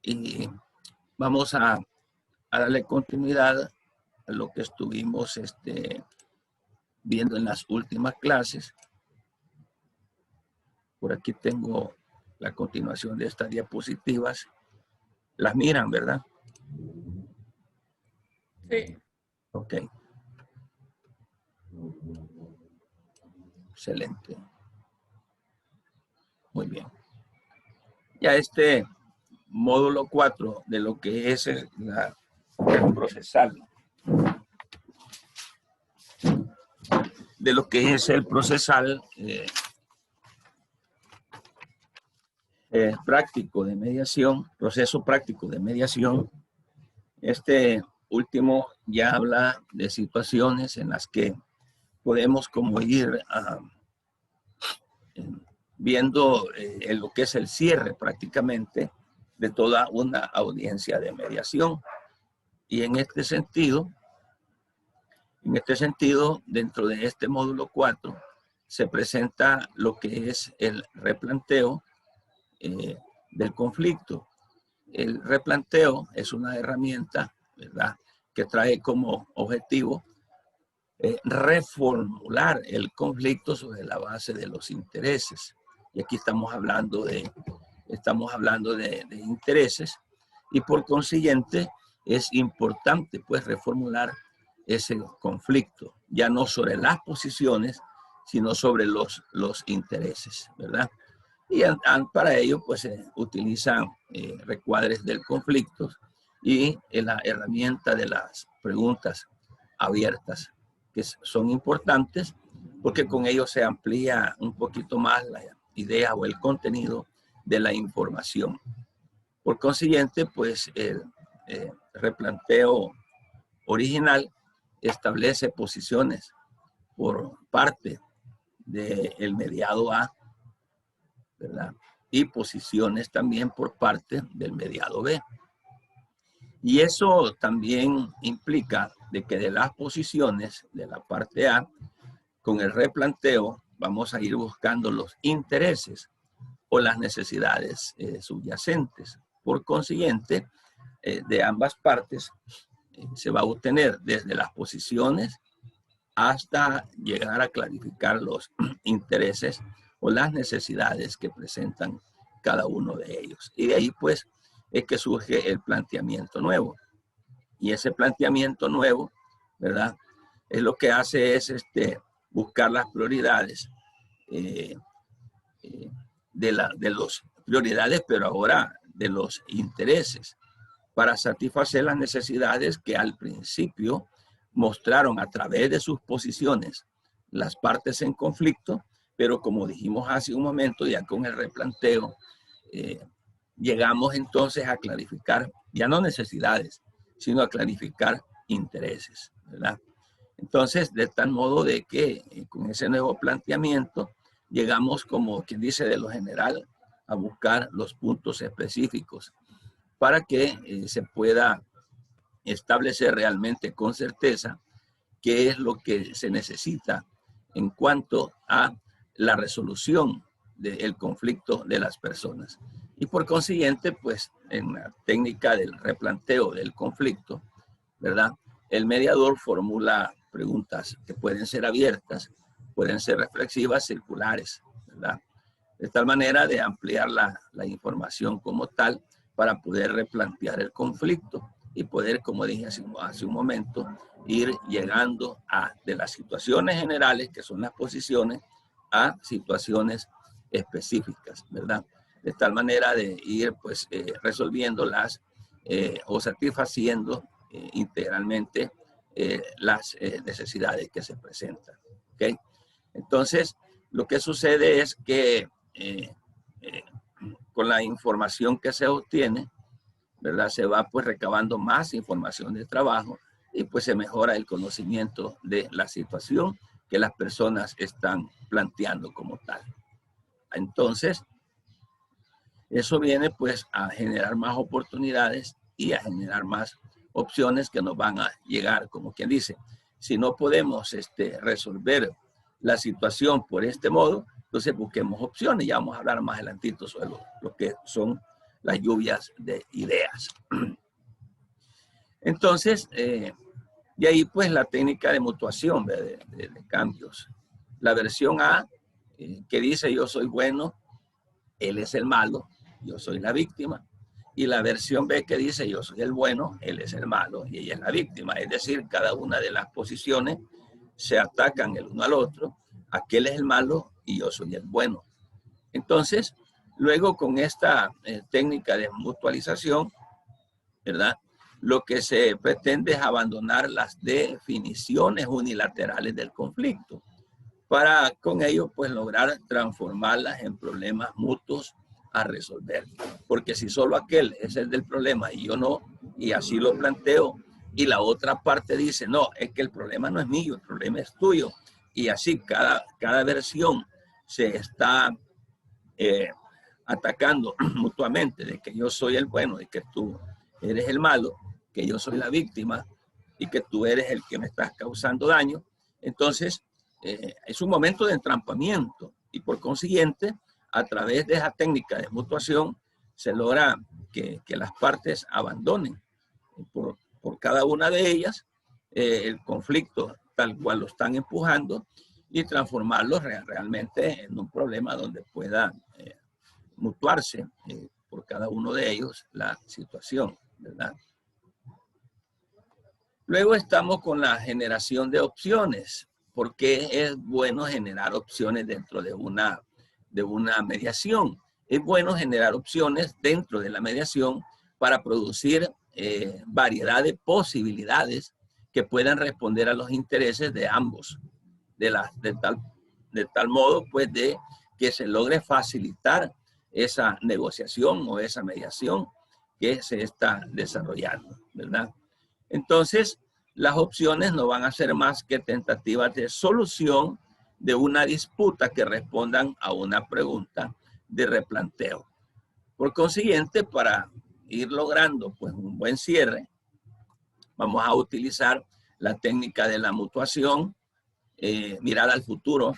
y vamos a darle continuidad a lo que estuvimos viendo en las últimas clases. Por aquí tengo la continuación de estas diapositivas. Las miran, ¿verdad? Sí. Ok. Excelente. Muy bien. Ya este módulo 4 de lo que es el procesal. De lo que es el procesal práctico de mediación, proceso práctico de mediación. Este último ya habla de situaciones en las que podemos como ir viendo lo que es el cierre prácticamente de toda una audiencia de mediación. Y en este sentido, dentro de este módulo 4, se presenta lo que es el replanteo del conflicto. El replanteo es una herramienta, ¿verdad?, que trae como objetivo reformular el conflicto sobre la base de los intereses. Y aquí estamos hablando de intereses, y por consiguiente es importante pues reformular ese conflicto, ya no sobre las posiciones, sino sobre los intereses, ¿verdad? Y para ello pues se utilizan recuadres del conflicto y la herramienta de las preguntas abiertas, que son importantes porque con ello se amplía un poquito más la idea o el contenido de la información. Por consiguiente, pues el replanteo original establece posiciones por parte del mediado A, ¿verdad?, y posiciones también por parte del mediado B. Y eso también implica de que de las posiciones de la parte A, con el replanteo vamos a ir buscando los intereses o las necesidades subyacentes. Por consiguiente, de ambas partes se va a obtener desde las posiciones hasta llegar a clarificar los intereses o las necesidades que presentan cada uno de ellos. Y de ahí pues es que surge el planteamiento nuevo. Y ese planteamiento nuevo, ¿verdad?, es lo que hace es buscar las prioridades de los prioridades, pero ahora de los intereses, para satisfacer las necesidades que al principio mostraron a través de sus posiciones las partes en conflicto, pero como dijimos hace un momento, ya con el replanteo, llegamos entonces a clarificar, ya no necesidades, sino a clarificar intereses, ¿verdad? Entonces, de tal modo de que con ese nuevo planteamiento, llegamos, como quien dice, de lo general, a buscar los puntos específicos para que se pueda establecer realmente con certeza qué es lo que se necesita en cuanto a la resolución del conflicto de las personas. Y por consiguiente, pues en la técnica del replanteo del conflicto, ¿verdad?, el mediador formula preguntas que pueden ser abiertas, pueden ser reflexivas, circulares, ¿verdad?, de tal manera de ampliar la información como tal para poder replantear el conflicto y poder, como dije hace un momento, ir llegando de las situaciones generales, que son las posiciones, a situaciones específicas, ¿verdad? De tal manera de ir pues resolviéndolas o satisfaciendo integralmente las necesidades que se presentan, ¿ok? Entonces, lo que sucede es que con la información que se obtiene, ¿verdad?, se va pues recabando más información de trabajo y pues se mejora el conocimiento de la situación que las personas están planteando como tal. Entonces, eso viene pues a generar más oportunidades y a generar más opciones que nos van a llegar, como quien dice. Si no podemos resolver la situación por este modo, entonces busquemos opciones. Ya vamos a hablar más adelantito sobre lo que son las lluvias de ideas. Entonces, de ahí pues la técnica de mutuación de cambios. La versión A, que dice yo soy bueno, él es el malo, yo soy la víctima. Y la versión B que dice yo soy el bueno, él es el malo y ella es la víctima. Es decir, cada una de las posiciones se atacan el uno al otro. Aquel es el malo y yo soy el bueno. Entonces, luego con esta técnica de mutualización, ¿verdad? Lo que se pretende es abandonar las definiciones unilaterales del conflicto para con ello pues lograr transformarlas en problemas mutuos a resolver. Porque si solo aquel es el del problema y yo no, y así lo planteo, y la otra parte dice, no, es que el problema no es mío, el problema es tuyo, y así cada versión se está atacando mutuamente, de que yo soy el bueno y que tú eres el malo, que yo soy la víctima y que tú eres el que me estás causando daño. Entonces, es un momento de entrampamiento y por consiguiente, a través de esa técnica de mutuación, se logra que las partes abandonen por cada una de ellas el conflicto tal cual lo están empujando y transformarlo realmente en un problema donde pueda mutuarse por cada uno de ellos la situación, ¿verdad? Luego estamos con la generación de opciones. ¿Por qué es bueno generar opciones dentro de una mediación? Es bueno generar opciones dentro de la mediación para producir variedad de posibilidades que puedan responder a los intereses de ambos, de tal modo pues de que se logre facilitar esa negociación o esa mediación que se está desarrollando, ¿verdad? Entonces, las opciones no van a ser más que tentativas de solución de una disputa que respondan a una pregunta de replanteo. Por consiguiente, para ir logrando pues, un buen cierre, vamos a utilizar la técnica de la mutuación, mirar al futuro.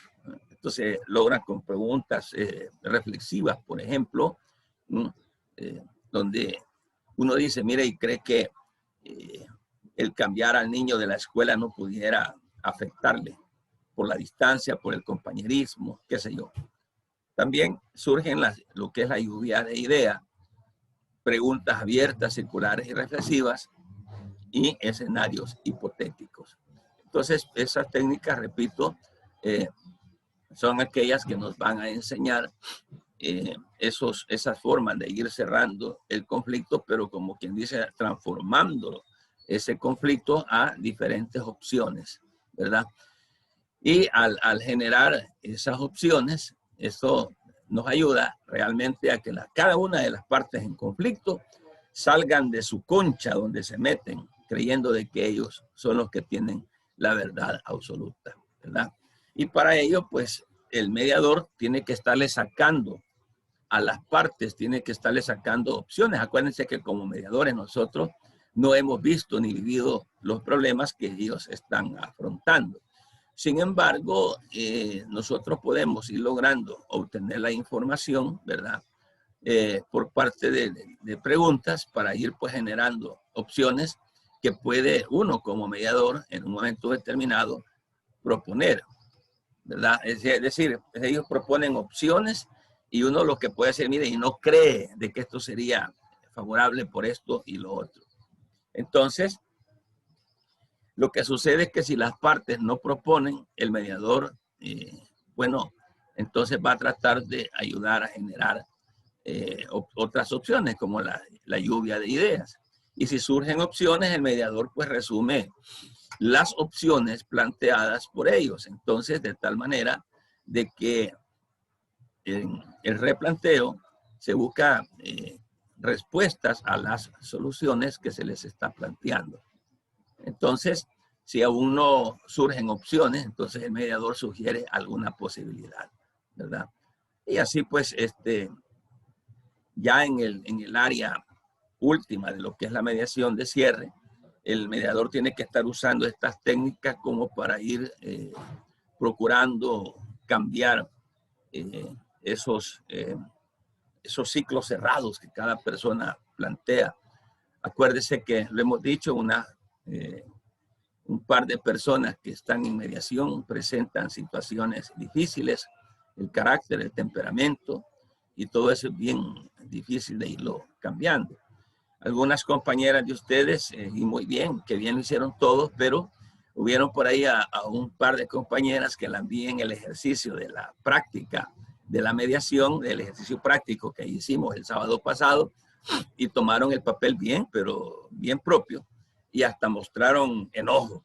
Esto se logra con preguntas reflexivas, por ejemplo, donde uno dice, mire, y cree que el cambiar al niño de la escuela no pudiera afectarle por la distancia, por el compañerismo, qué sé yo. También surgen lo que es la lluvia de ideas, preguntas abiertas, circulares y reflexivas y escenarios hipotéticos. Entonces, esas técnicas, repito, son aquellas que nos van a enseñar esas formas de ir cerrando el conflicto, pero como quien dice, transformándolo ese conflicto a diferentes opciones, ¿verdad? Y al generar esas opciones, esto nos ayuda realmente a que cada una de las partes en conflicto salgan de su concha donde se meten, creyendo de que ellos son los que tienen la verdad absoluta, ¿verdad? Y para ello, pues, el mediador tiene que estarle sacando a las partes, tiene que estarle sacando opciones. Acuérdense que como mediadores nosotros no hemos visto ni vivido los problemas que ellos están afrontando. Sin embargo, nosotros podemos ir logrando obtener la información, ¿verdad? Por parte de preguntas para ir pues generando opciones que puede uno como mediador en un momento determinado proponer, ¿verdad? Es decir, ellos proponen opciones y uno lo que puede hacer, mire, y no cree de que esto sería favorable por esto y lo otro. Entonces, lo que sucede es que si las partes no proponen, el mediador, bueno, entonces va a tratar de ayudar a generar otras opciones, como la lluvia de ideas. Y si surgen opciones, el mediador pues resume las opciones planteadas por ellos. Entonces, de tal manera de que en el replanteo se busca respuestas a las soluciones que se les está planteando. Entonces, si aún no surgen opciones, entonces el mediador sugiere alguna posibilidad, ¿verdad? Y así pues, ya en el área última de lo que es la mediación de cierre, el mediador tiene que estar usando estas técnicas como para ir procurando cambiar esos esos ciclos cerrados que cada persona plantea. Acuérdese que lo hemos dicho, un par de personas que están en mediación presentan situaciones difíciles, el carácter, el temperamento, y todo eso es bien difícil de irlo cambiando. Algunas compañeras de ustedes, y muy bien, que bien lo hicieron todos, pero hubieron por ahí a un par de compañeras que la envíen el ejercicio de la práctica de la mediación, del ejercicio práctico que hicimos el sábado pasado, y tomaron el papel bien, pero bien propio, y hasta mostraron enojo.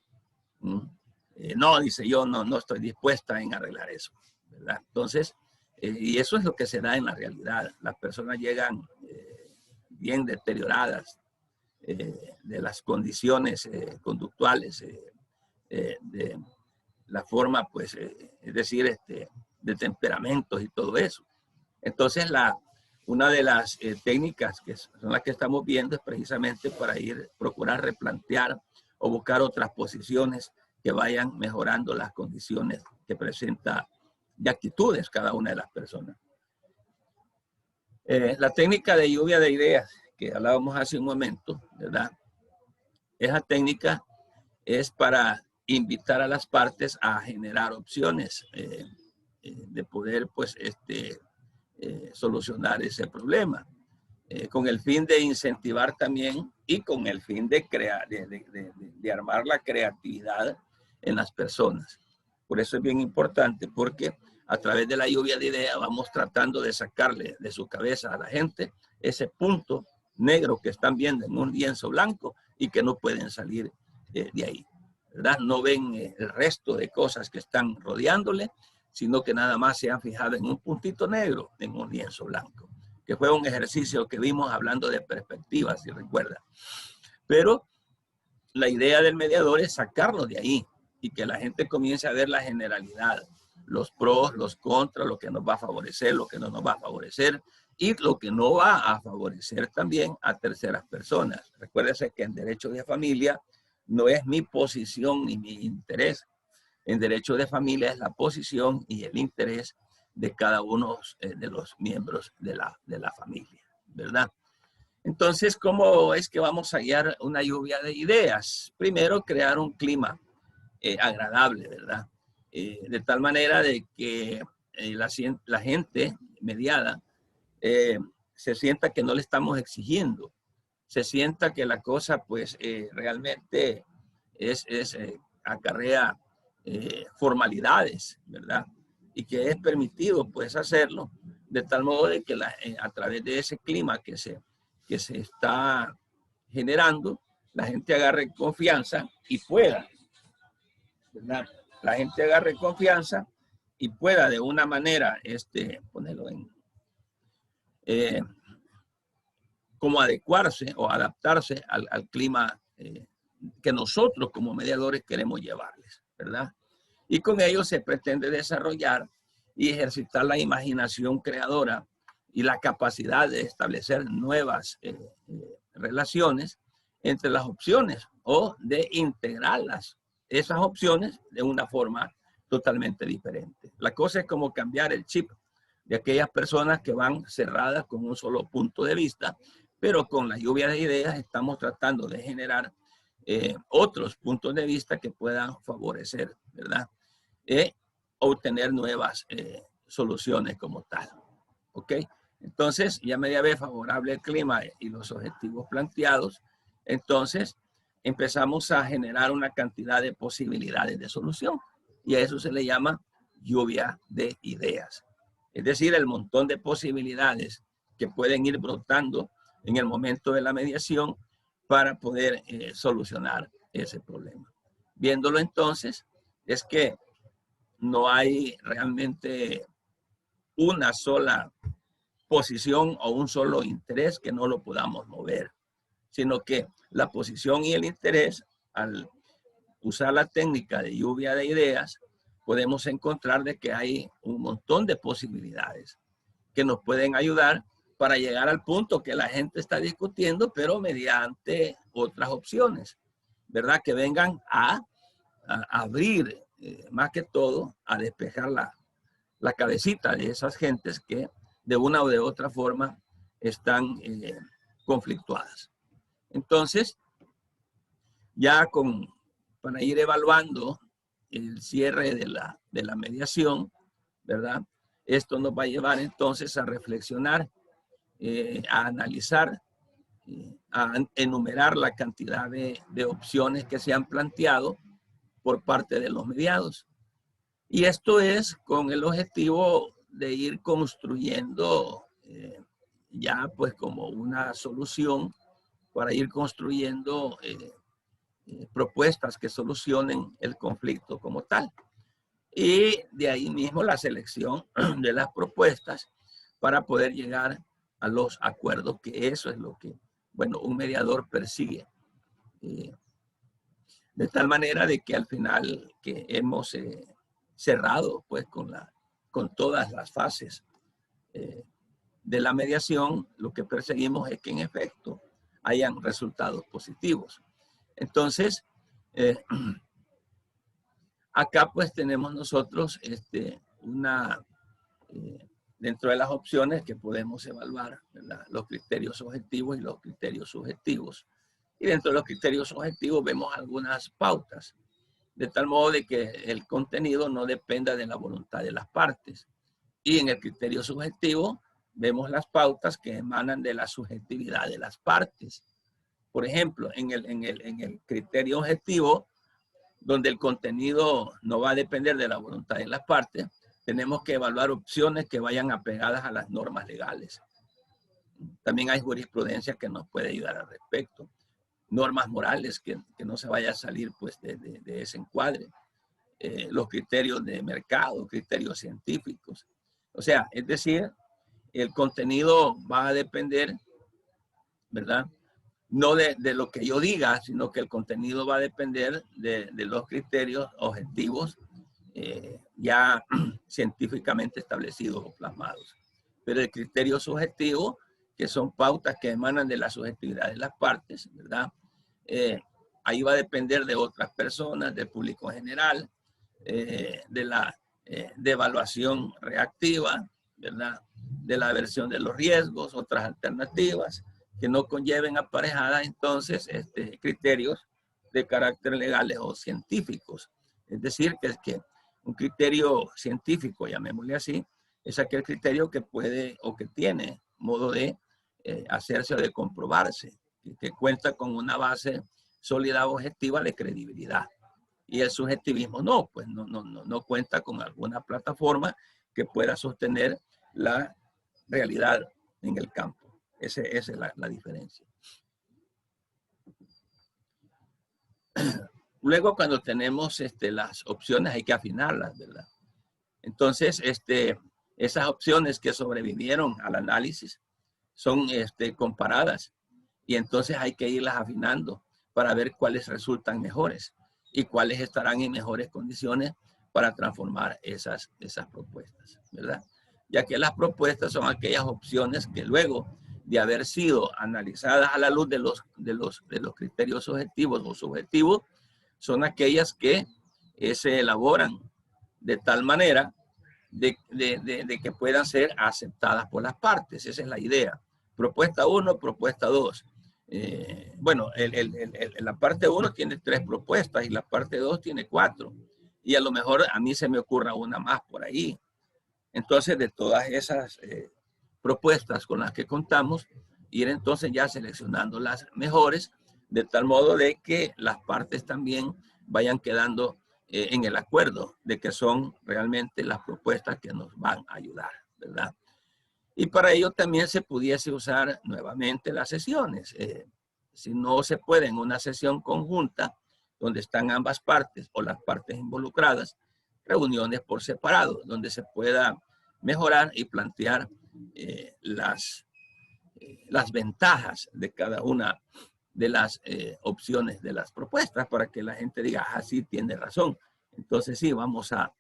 No, dice, yo no estoy dispuesta en arreglar eso, ¿verdad? Entonces, y eso es lo que se da en la realidad. Las personas llegan bien deterioradas de las condiciones conductuales, de la forma, pues, es decir, de temperamentos y todo eso. Entonces, una de las técnicas que son las que estamos viendo es precisamente para procurar replantear o buscar otras posiciones que vayan mejorando las condiciones que presenta de actitudes cada una de las personas. La técnica de lluvia de ideas que hablábamos hace un momento, ¿verdad? Esa técnica es para invitar a las partes a generar opciones de poder, pues, solucionar ese problema, con el fin de incentivar también y con el fin de crear, de armar la creatividad en las personas. Por eso es bien importante, porque a través de la lluvia de ideas vamos tratando de sacarle de su cabeza a la gente ese punto negro que están viendo en un lienzo blanco y que no pueden salir de ahí, ¿verdad? No ven el resto de cosas que están rodeándole, sino que nada más se han fijado en un puntito negro en un lienzo blanco, que fue un ejercicio que vimos hablando de perspectivas, si recuerda. Pero la idea del mediador es sacarlo de ahí y que la gente comience a ver la generalidad, los pros, los contras, lo que nos va a favorecer, lo que no nos va a favorecer y lo que no va a favorecer también a terceras personas. Recuérdese que en derecho de familia no es mi posición ni mi interés. En derecho de familia es la posición y el interés de cada uno de los miembros de la familia, ¿verdad? Entonces, ¿cómo es que vamos a guiar una lluvia de ideas? Primero, crear un clima agradable, ¿verdad? De tal manera de que la gente mediada se sienta que no le estamos exigiendo, se sienta que la cosa, pues, realmente acarrea formalidades, ¿verdad? Y que es permitido, pues, hacerlo, de tal modo de que a través de ese clima que se está generando, la gente agarre confianza y pueda, ¿verdad? La gente agarre confianza y pueda de una manera, ponerlo en, como adecuarse o adaptarse al clima que nosotros como mediadores queremos llevarles, ¿verdad? Y con ello se pretende desarrollar y ejercitar la imaginación creadora y la capacidad de establecer nuevas relaciones entre las opciones o de integrarlas, esas opciones, de una forma totalmente diferente. La cosa es como cambiar el chip de aquellas personas que van cerradas con un solo punto de vista, pero con la lluvia de ideas estamos tratando de generar otros puntos de vista que puedan favorecer, ¿verdad? Obtener nuevas soluciones como tal. ¿Ok? Entonces, ya media vez favorable el clima y los objetivos planteados, entonces empezamos a generar una cantidad de posibilidades de solución y a eso se le llama lluvia de ideas. Es decir, el montón de posibilidades que pueden ir brotando en el momento de la mediación para poder solucionar ese problema. Viéndolo entonces, es que no hay realmente una sola posición o un solo interés que no lo podamos mover, sino que la posición y el interés, al usar la técnica de lluvia de ideas, podemos encontrar de que hay un montón de posibilidades que nos pueden ayudar para llegar al punto que la gente está discutiendo, pero mediante otras opciones, ¿verdad? Que vengan a abrir, más que todo, a despejar la cabecita de esas gentes que de una o de otra forma están conflictuadas. Entonces, ya para ir evaluando el cierre de la mediación, ¿verdad? Esto nos va a llevar entonces a reflexionar, a analizar, a enumerar la cantidad de opciones que se han planteado por parte de los mediados. Y esto es con el objetivo de ir construyendo ya pues como una solución para ir construyendo propuestas que solucionen el conflicto como tal. Y de ahí mismo la selección de las propuestas para poder llegar a los acuerdos, que eso es lo que, bueno, un mediador persigue. De tal manera de que al final que hemos cerrado pues con todas las fases de la mediación, lo que perseguimos es que en efecto hayan resultados positivos. Entonces, acá pues tenemos nosotros dentro de las opciones que podemos evaluar, ¿verdad?, los criterios objetivos y los criterios subjetivos. Y dentro de los criterios objetivos vemos algunas pautas, de tal modo de que el contenido no dependa de la voluntad de las partes. Y en el criterio subjetivo vemos las pautas que emanan de la subjetividad de las partes. Por ejemplo, en el criterio objetivo, donde el contenido no va a depender de la voluntad de las partes, tenemos que evaluar opciones que vayan apegadas a las normas legales. También hay jurisprudencia que nos puede ayudar al respecto. Normas morales que no se vaya a salir pues de ese encuadre. Los criterios de mercado, criterios científicos. O sea, es decir, el contenido va a depender, ¿verdad?, no de lo que yo diga, sino que el contenido va a depender de los criterios objetivos ya científicamente establecidos o plasmados. Pero el criterio subjetivo, que son pautas que emanan de la subjetividad de las partes, ¿verdad? Ahí va a depender de otras personas, del público en general, de la de evaluación reactiva, ¿verdad?, de la aversión de los riesgos, otras alternativas que no conlleven aparejadas entonces criterios de carácter legales o científicos. Es decir, que un criterio científico, llamémosle así, es aquel criterio que puede o que tiene modo de hacerse o de comprobarse, que cuenta con una base sólida objetiva de credibilidad. Y el subjetivismo no, pues no cuenta con alguna plataforma que pueda sostener la realidad en el campo. Esa es la diferencia. Luego, cuando tenemos las opciones, hay que afinarlas, ¿verdad? Entonces, esas opciones que sobrevivieron al análisis son comparadas y entonces hay que irlas afinando para ver cuáles resultan mejores y cuáles estarán en mejores condiciones para transformar esas propuestas, ¿verdad? Ya que las propuestas son aquellas opciones que luego de haber sido analizadas a la luz de los criterios objetivos o subjetivos, son aquellas que se elaboran de tal manera de que puedan ser aceptadas por las partes. Esa es la idea. Propuesta 1, propuesta 2. Bueno, la parte 1 tiene 3 propuestas y la parte 2 tiene 4. Y a lo mejor a mí se me ocurra una más por ahí. Entonces, de todas esas propuestas con las que contamos, ir entonces ya seleccionando las mejores, de tal modo de que las partes también vayan quedando en el acuerdo de que son realmente las propuestas que nos van a ayudar, ¿verdad? Y para ello también se pudiese usar nuevamente las sesiones. Si no se puede en una sesión conjunta, donde están ambas partes o las partes involucradas, reuniones por separado, donde se pueda mejorar y plantear las ventajas de cada una de las opciones de las propuestas para que la gente diga, ah, sí, tiene razón. Entonces sí, vamos a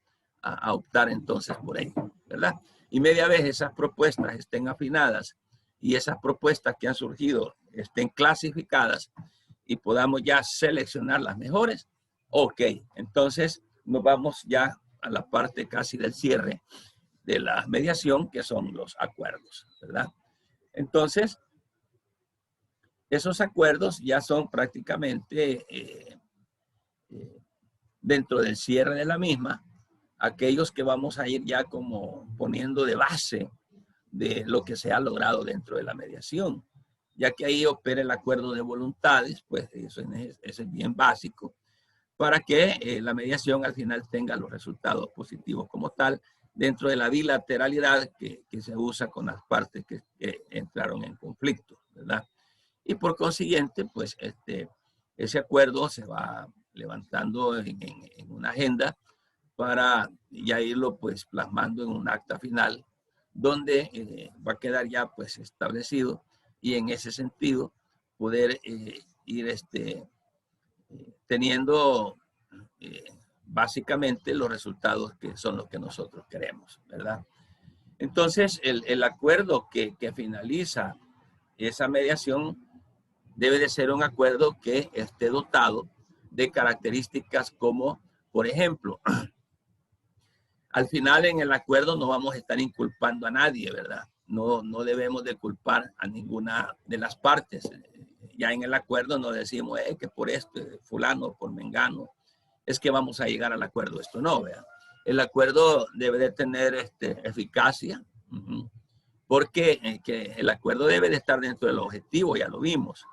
optar entonces por ello, ¿verdad? Y media vez esas propuestas estén afinadas y esas propuestas que han surgido estén clasificadas y podamos ya seleccionar las mejores, ok, entonces nos vamos ya a la parte casi del cierre de la mediación, que son los acuerdos, ¿verdad? Entonces, esos acuerdos ya son prácticamente dentro del cierre de la misma, aquellos que vamos a ir ya como poniendo de base de lo que se ha logrado dentro de la mediación, ya que ahí opera el acuerdo de voluntades, pues eso es bien básico, para que la mediación al final tenga los resultados positivos como tal, dentro de la bilateralidad que se usa con las partes que entraron en conflicto, ¿verdad? Y por consiguiente, pues ese acuerdo se va levantando en una agenda para ya irlo pues plasmando en un acta final donde va a quedar ya pues establecido, y en ese sentido poder ir teniendo básicamente los resultados que son los que nosotros queremos, ¿verdad? Entonces el acuerdo que finaliza esa mediación debe de ser un acuerdo que esté dotado de características como, por ejemplo, al final en el acuerdo no vamos a estar inculpando a nadie, ¿verdad? No debemos de culpar a ninguna de las partes. Ya en el acuerdo no decimos que por esto, fulano, por mengano, es que vamos a llegar al acuerdo. Esto no, ¿verdad? El acuerdo debe de tener eficacia, porque que el acuerdo debe de estar dentro del objetivo, ya lo vimos.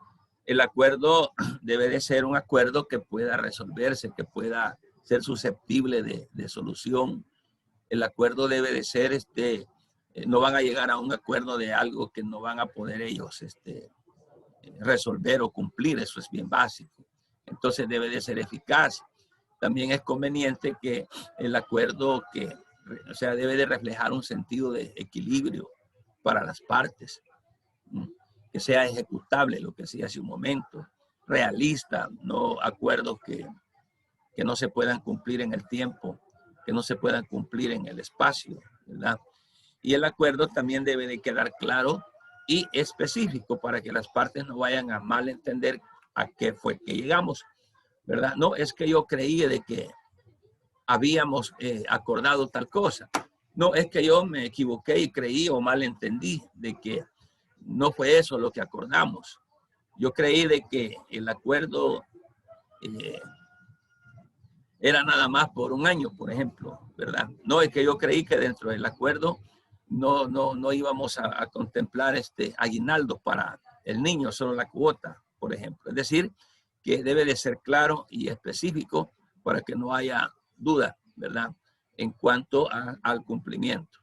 El acuerdo debe de ser un acuerdo que pueda resolverse, que pueda ser susceptible de solución. El acuerdo debe de ser, no van a llegar a un acuerdo de algo que no van a poder ellos resolver o cumplir, eso es bien básico. Entonces debe de ser eficaz. También es conveniente que el acuerdo o sea, debe de reflejar un sentido de equilibrio para las partes, que sea ejecutable, lo que decía hace un momento, realista, no acuerdos que no se puedan cumplir en el tiempo, que no se puedan cumplir en el espacio, ¿verdad? Y el acuerdo también debe de quedar claro y específico para que las partes no vayan a malentender a qué fue que llegamos, ¿verdad? No, es que yo creí de que habíamos acordado tal cosa. No, es que yo me equivoqué y creí o malentendí de que no fue eso lo que acordamos. Yo creí de que el acuerdo era nada más por un año, por ejemplo, ¿verdad? No, es que yo creí que dentro del acuerdo no íbamos a contemplar aguinaldo para el niño, solo la cuota, por ejemplo. Es decir, que debe de ser claro y específico para que no haya duda, ¿verdad? En cuanto al cumplimiento.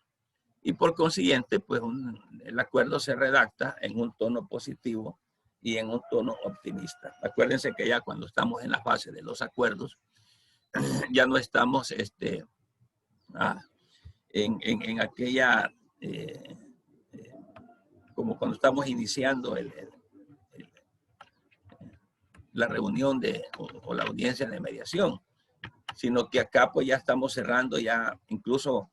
Y por consiguiente, pues el acuerdo se redacta en un tono positivo y en un tono optimista. Acuérdense que ya cuando estamos en la fase de los acuerdos, ya no estamos en aquella, como cuando estamos iniciando la reunión o la audiencia de mediación, sino que acá pues ya estamos cerrando, ya incluso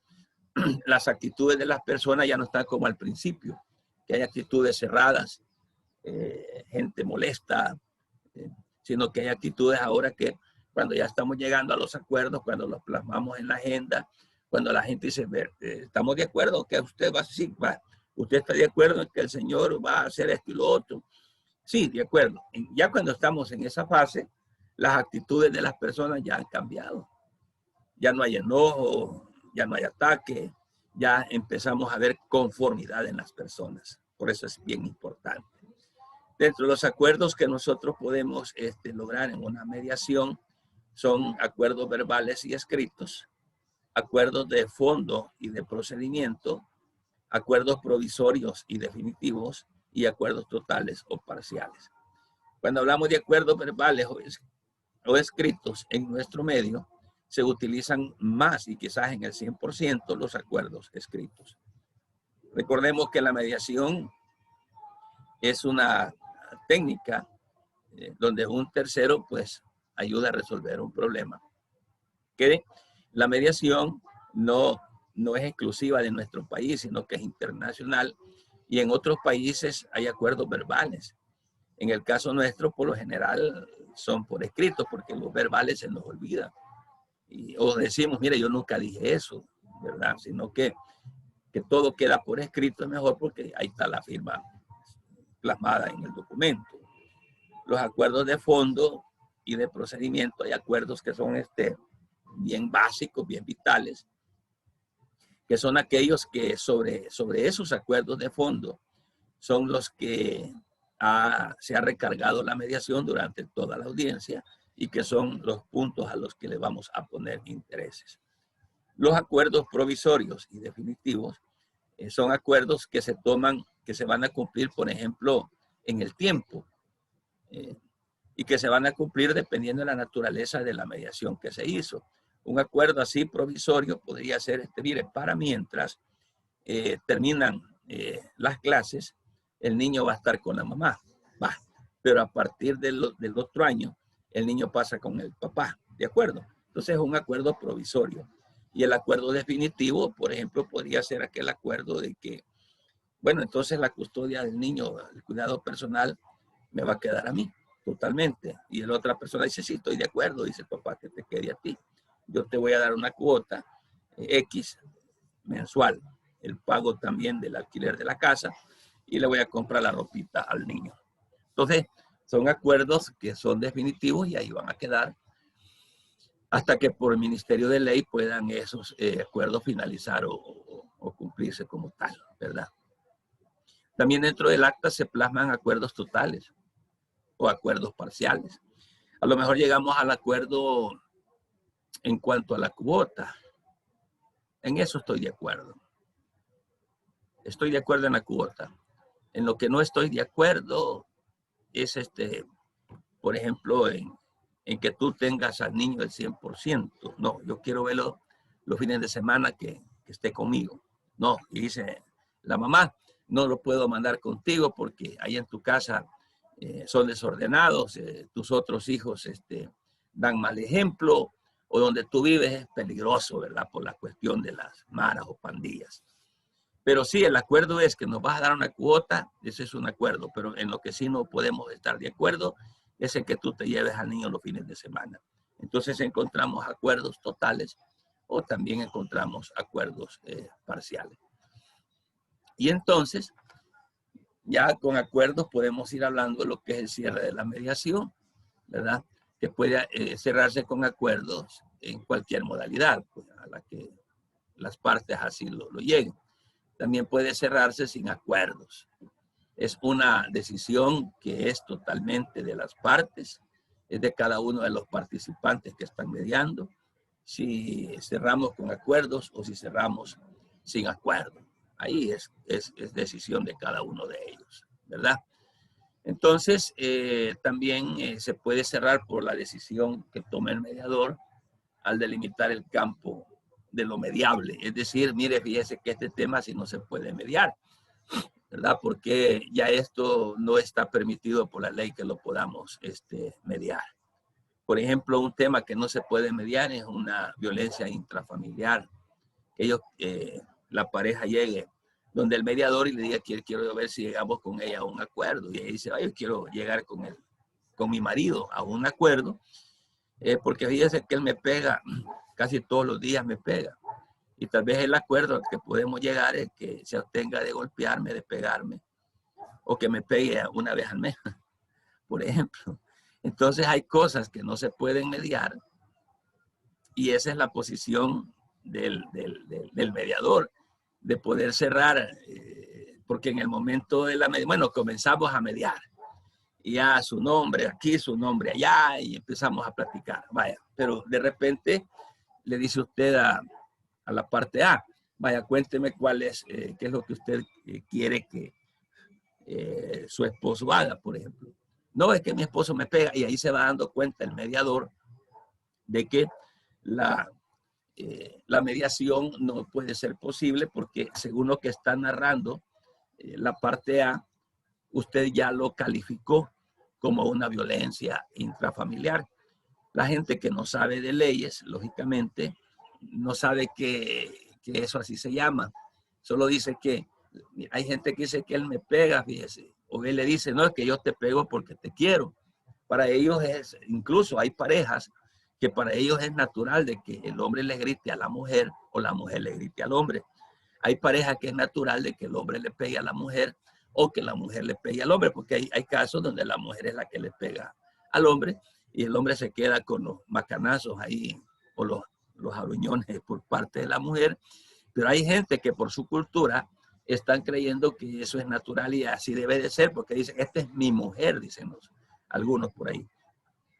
las actitudes de las personas ya no están como al principio, que hay actitudes cerradas, gente molesta, sino que hay actitudes ahora que cuando ya estamos llegando a los acuerdos, cuando los plasmamos en la agenda, cuando la gente dice, estamos de acuerdo que usted va a decir, usted está de acuerdo en que el Señor va a hacer esto y lo otro. Sí, de acuerdo. Ya cuando estamos en esa fase, las actitudes de las personas ya han cambiado. Ya no hay enojo, ya no hay ataque, ya empezamos a ver conformidad en las personas. Por eso es bien importante. Dentro de los acuerdos que nosotros podemos lograr en una mediación son acuerdos verbales y escritos, acuerdos de fondo y de procedimiento, acuerdos provisorios y definitivos y acuerdos totales o parciales. Cuando hablamos de acuerdos verbales o escritos en nuestro medio, se utilizan más y quizás en el 100% los acuerdos escritos. Recordemos que la mediación es una técnica donde un tercero pues ayuda a resolver un problema. Que la mediación no es exclusiva de nuestro país, sino que es internacional, y en otros países hay acuerdos verbales. En el caso nuestro, por lo general, son por escrito, porque los verbales se nos olvidan. O decimos, mire, yo nunca dije eso, ¿verdad? Sino que que todo queda por escrito es mejor porque ahí está la firma plasmada en el documento. Los acuerdos de fondo y de procedimiento, hay acuerdos que son bien básicos, bien vitales, que son aquellos que sobre esos acuerdos de fondo son los que se ha recargado la mediación durante toda la audiencia y que son los puntos a los que le vamos a poner intereses. Los acuerdos provisorios y definitivos son acuerdos que se toman, que se van a cumplir, por ejemplo, en el tiempo y que se van a cumplir dependiendo de la naturaleza de la mediación que se hizo. Un acuerdo así provisorio podría ser, mire, para mientras terminan las clases, el niño va a estar con la mamá, pero a partir del otro año, el niño pasa con el papá, ¿de acuerdo? Entonces es un acuerdo provisorio. Y el acuerdo definitivo, por ejemplo, podría ser aquel acuerdo de que, bueno, entonces la custodia del niño, el cuidado personal, me va a quedar a mí totalmente. Y la otra persona dice, sí, estoy de acuerdo, dice papá, que te quede a ti. Yo te voy a dar una cuota X mensual, el pago también del alquiler de la casa y le voy a comprar la ropita al niño. Entonces, son acuerdos que son definitivos y ahí van a quedar hasta que por el Ministerio de Ley puedan esos acuerdos finalizar o cumplirse como tal, ¿verdad? También dentro del acta se plasman acuerdos totales o acuerdos parciales. A lo mejor llegamos al acuerdo en cuanto a la cuota. En eso estoy de acuerdo. Estoy de acuerdo en la cuota. En lo que no estoy de acuerdo es por ejemplo, en que tú tengas al niño el 100%. No, yo quiero verlo los fines de semana que esté conmigo. No, y dice la mamá, no lo puedo mandar contigo porque ahí en tu casa son desordenados, tus otros hijos dan mal ejemplo, o donde tú vives es peligroso, ¿verdad? Por la cuestión de las maras o pandillas. Pero sí, el acuerdo es que nos vas a dar una cuota, ese es un acuerdo, pero en lo que sí no podemos estar de acuerdo es en que tú te lleves al niño los fines de semana. Entonces encontramos acuerdos totales o también encontramos acuerdos parciales. Y entonces, ya con acuerdos podemos ir hablando de lo que es el cierre de la mediación, ¿verdad? Que puede cerrarse con acuerdos en cualquier modalidad, pues, a la que las partes así lo lleguen. También puede cerrarse sin acuerdos. Es una decisión que es totalmente de las partes, es de cada uno de los participantes que están mediando, si cerramos con acuerdos o si cerramos sin acuerdo. Ahí es decisión de cada uno de ellos, ¿verdad? Entonces, también se puede cerrar por la decisión que tome el mediador al delimitar el campo de lo mediable. Es decir, mire, fíjese que este tema sí no se puede mediar, ¿verdad? Porque ya esto no está permitido por la ley que lo podamos mediar. Por ejemplo, un tema que no se puede mediar es una violencia intrafamiliar. Ellos, la pareja llegue donde el mediador y le diga, quiero ver si llegamos con ella a un acuerdo. Y ella dice, yo quiero llegar con mi marido a un acuerdo, porque fíjese que él me pega, casi todos los días me pega. Y tal vez el acuerdo al que podemos llegar es que se abstenga de golpearme, de pegarme, o que me pegue una vez al mes, por ejemplo. Entonces hay cosas que no se pueden mediar y esa es la posición del mediador, de poder cerrar, porque en el momento de la mediación, bueno, comenzamos a mediar. Y ya su nombre aquí, su nombre allá, y empezamos a platicar. Vaya, pero de repente le dice usted a la parte A, vaya, cuénteme qué es lo que usted quiere que su esposo haga, por ejemplo. No, es que mi esposo me pega, y ahí se va dando cuenta el mediador de que la mediación no puede ser posible porque según lo que está narrando la parte A, usted ya lo calificó como una violencia intrafamiliar. La gente que no sabe de leyes, lógicamente, no sabe que eso así se llama. Solo dice que hay gente que dice que él me pega, fíjese, o él le dice, no, es que yo te pego porque te quiero. Para ellos incluso hay parejas que para ellos es natural de que el hombre le grite a la mujer o la mujer le grite al hombre. Hay parejas que es natural de que el hombre le pegue a la mujer o que la mujer le pegue al hombre, porque hay casos donde la mujer es la que le pega al hombre y el hombre se queda con los macanazos ahí o los aruñones por parte de la mujer. Pero hay gente que por su cultura están creyendo que eso es natural y así debe de ser, porque dicen, esta es mi mujer, dicen algunos por ahí.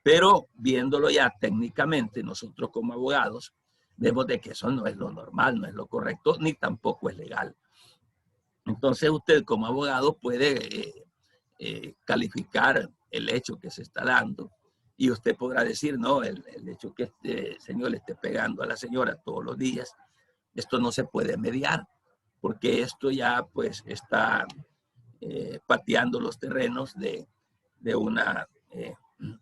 Pero viéndolo ya técnicamente, nosotros como abogados, vemos de que eso no es lo normal, no es lo correcto, ni tampoco es legal. Entonces usted como abogado puede calificar el hecho que se está dando y usted podrá decir, no, el hecho que este señor le esté pegando a la señora todos los días, esto no se puede mediar, porque esto ya pues está pateando los terrenos de una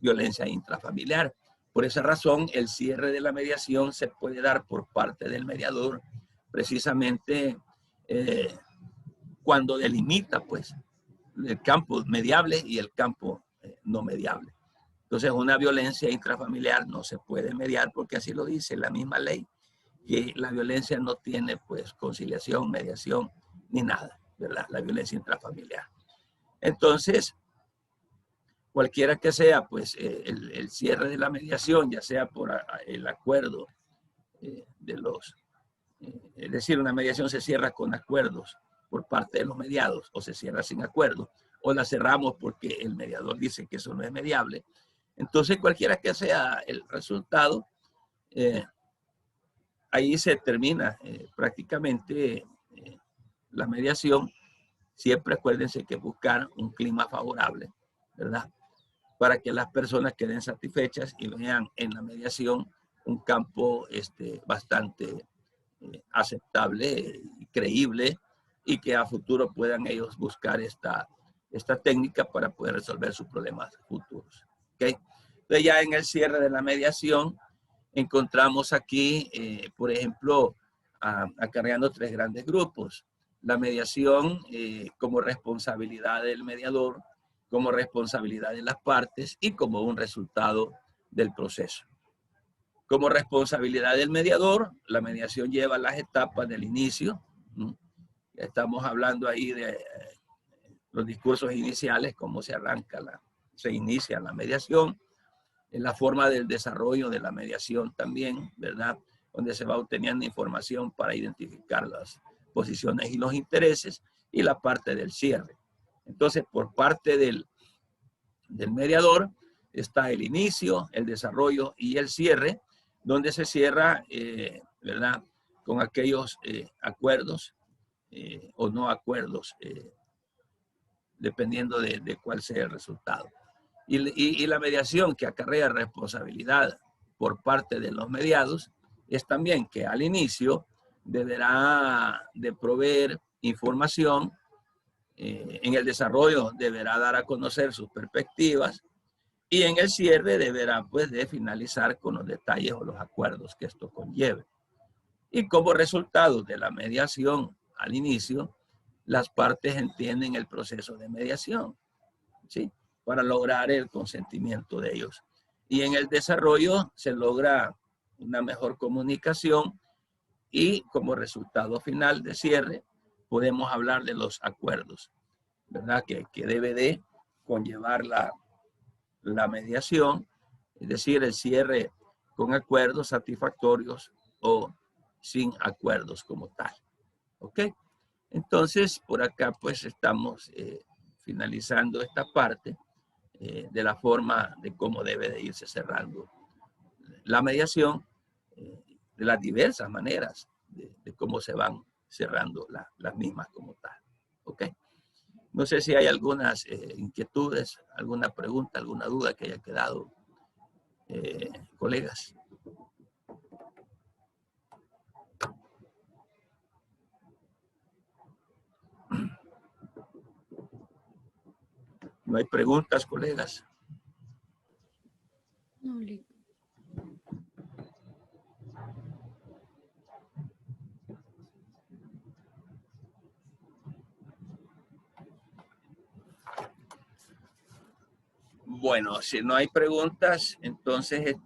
violencia intrafamiliar. Por esa razón, el cierre de la mediación se puede dar por parte del mediador, precisamente cuando delimita pues el campo mediable y el campo no mediable. Entonces, una violencia intrafamiliar no se puede mediar porque así lo dice la misma ley, que la violencia no tiene pues conciliación, mediación, ni nada, ¿verdad? La violencia intrafamiliar. Entonces, cualquiera que sea pues el cierre de la mediación, ya sea por el acuerdo de los, es decir, una mediación se cierra con acuerdos por parte de los mediados o se cierra sin acuerdo o la cerramos porque el mediador dice que eso no es mediable. Entonces, cualquiera que sea el resultado, ahí se termina prácticamente la mediación. Siempre acuérdense que buscar un clima favorable, ¿verdad? Para que las personas queden satisfechas y vean en la mediación un campo bastante aceptable y creíble y que a futuro puedan ellos buscar esta técnica para poder resolver sus problemas futuros. ¿Okay? Entonces ya en el cierre de la mediación encontramos aquí, por ejemplo, acarreando tres grandes grupos. La mediación como responsabilidad del mediador, como responsabilidad de las partes y como un resultado del proceso. Como responsabilidad del mediador, la mediación lleva las etapas del inicio. Estamos hablando ahí de los discursos iniciales, cómo se inicia la mediación, en la forma del desarrollo de la mediación también, ¿verdad? Donde se va obteniendo información para identificar las posiciones y los intereses y la parte del cierre. Entonces, por parte del mediador está el inicio, el desarrollo y el cierre, donde se cierra, ¿verdad? Con aquellos acuerdos o no acuerdos, dependiendo de cuál sea el resultado. Y la mediación que acarrea responsabilidad por parte de los mediados es también que al inicio deberá de proveer información, en el desarrollo deberá dar a conocer sus perspectivas y en el cierre deberá pues de finalizar con los detalles o los acuerdos que esto conlleve. Y como resultado de la mediación al inicio, las partes entienden el proceso de mediación, ¿sí? Para lograr el consentimiento de ellos. Y en el desarrollo se logra una mejor comunicación y como resultado final de cierre podemos hablar de los acuerdos, ¿verdad? Que debe de conllevar la mediación, es decir, el cierre con acuerdos satisfactorios o sin acuerdos como tal. ¿Ok? Entonces, por acá pues estamos finalizando esta parte de la forma de cómo debe de irse cerrando la mediación, de las diversas maneras de cómo se van cerrando las mismas como tal. ¿Ok? No sé si hay algunas inquietudes, alguna pregunta, alguna duda que haya quedado, colegas. ¿No hay preguntas, colegas? No, Bueno, si no hay preguntas, entonces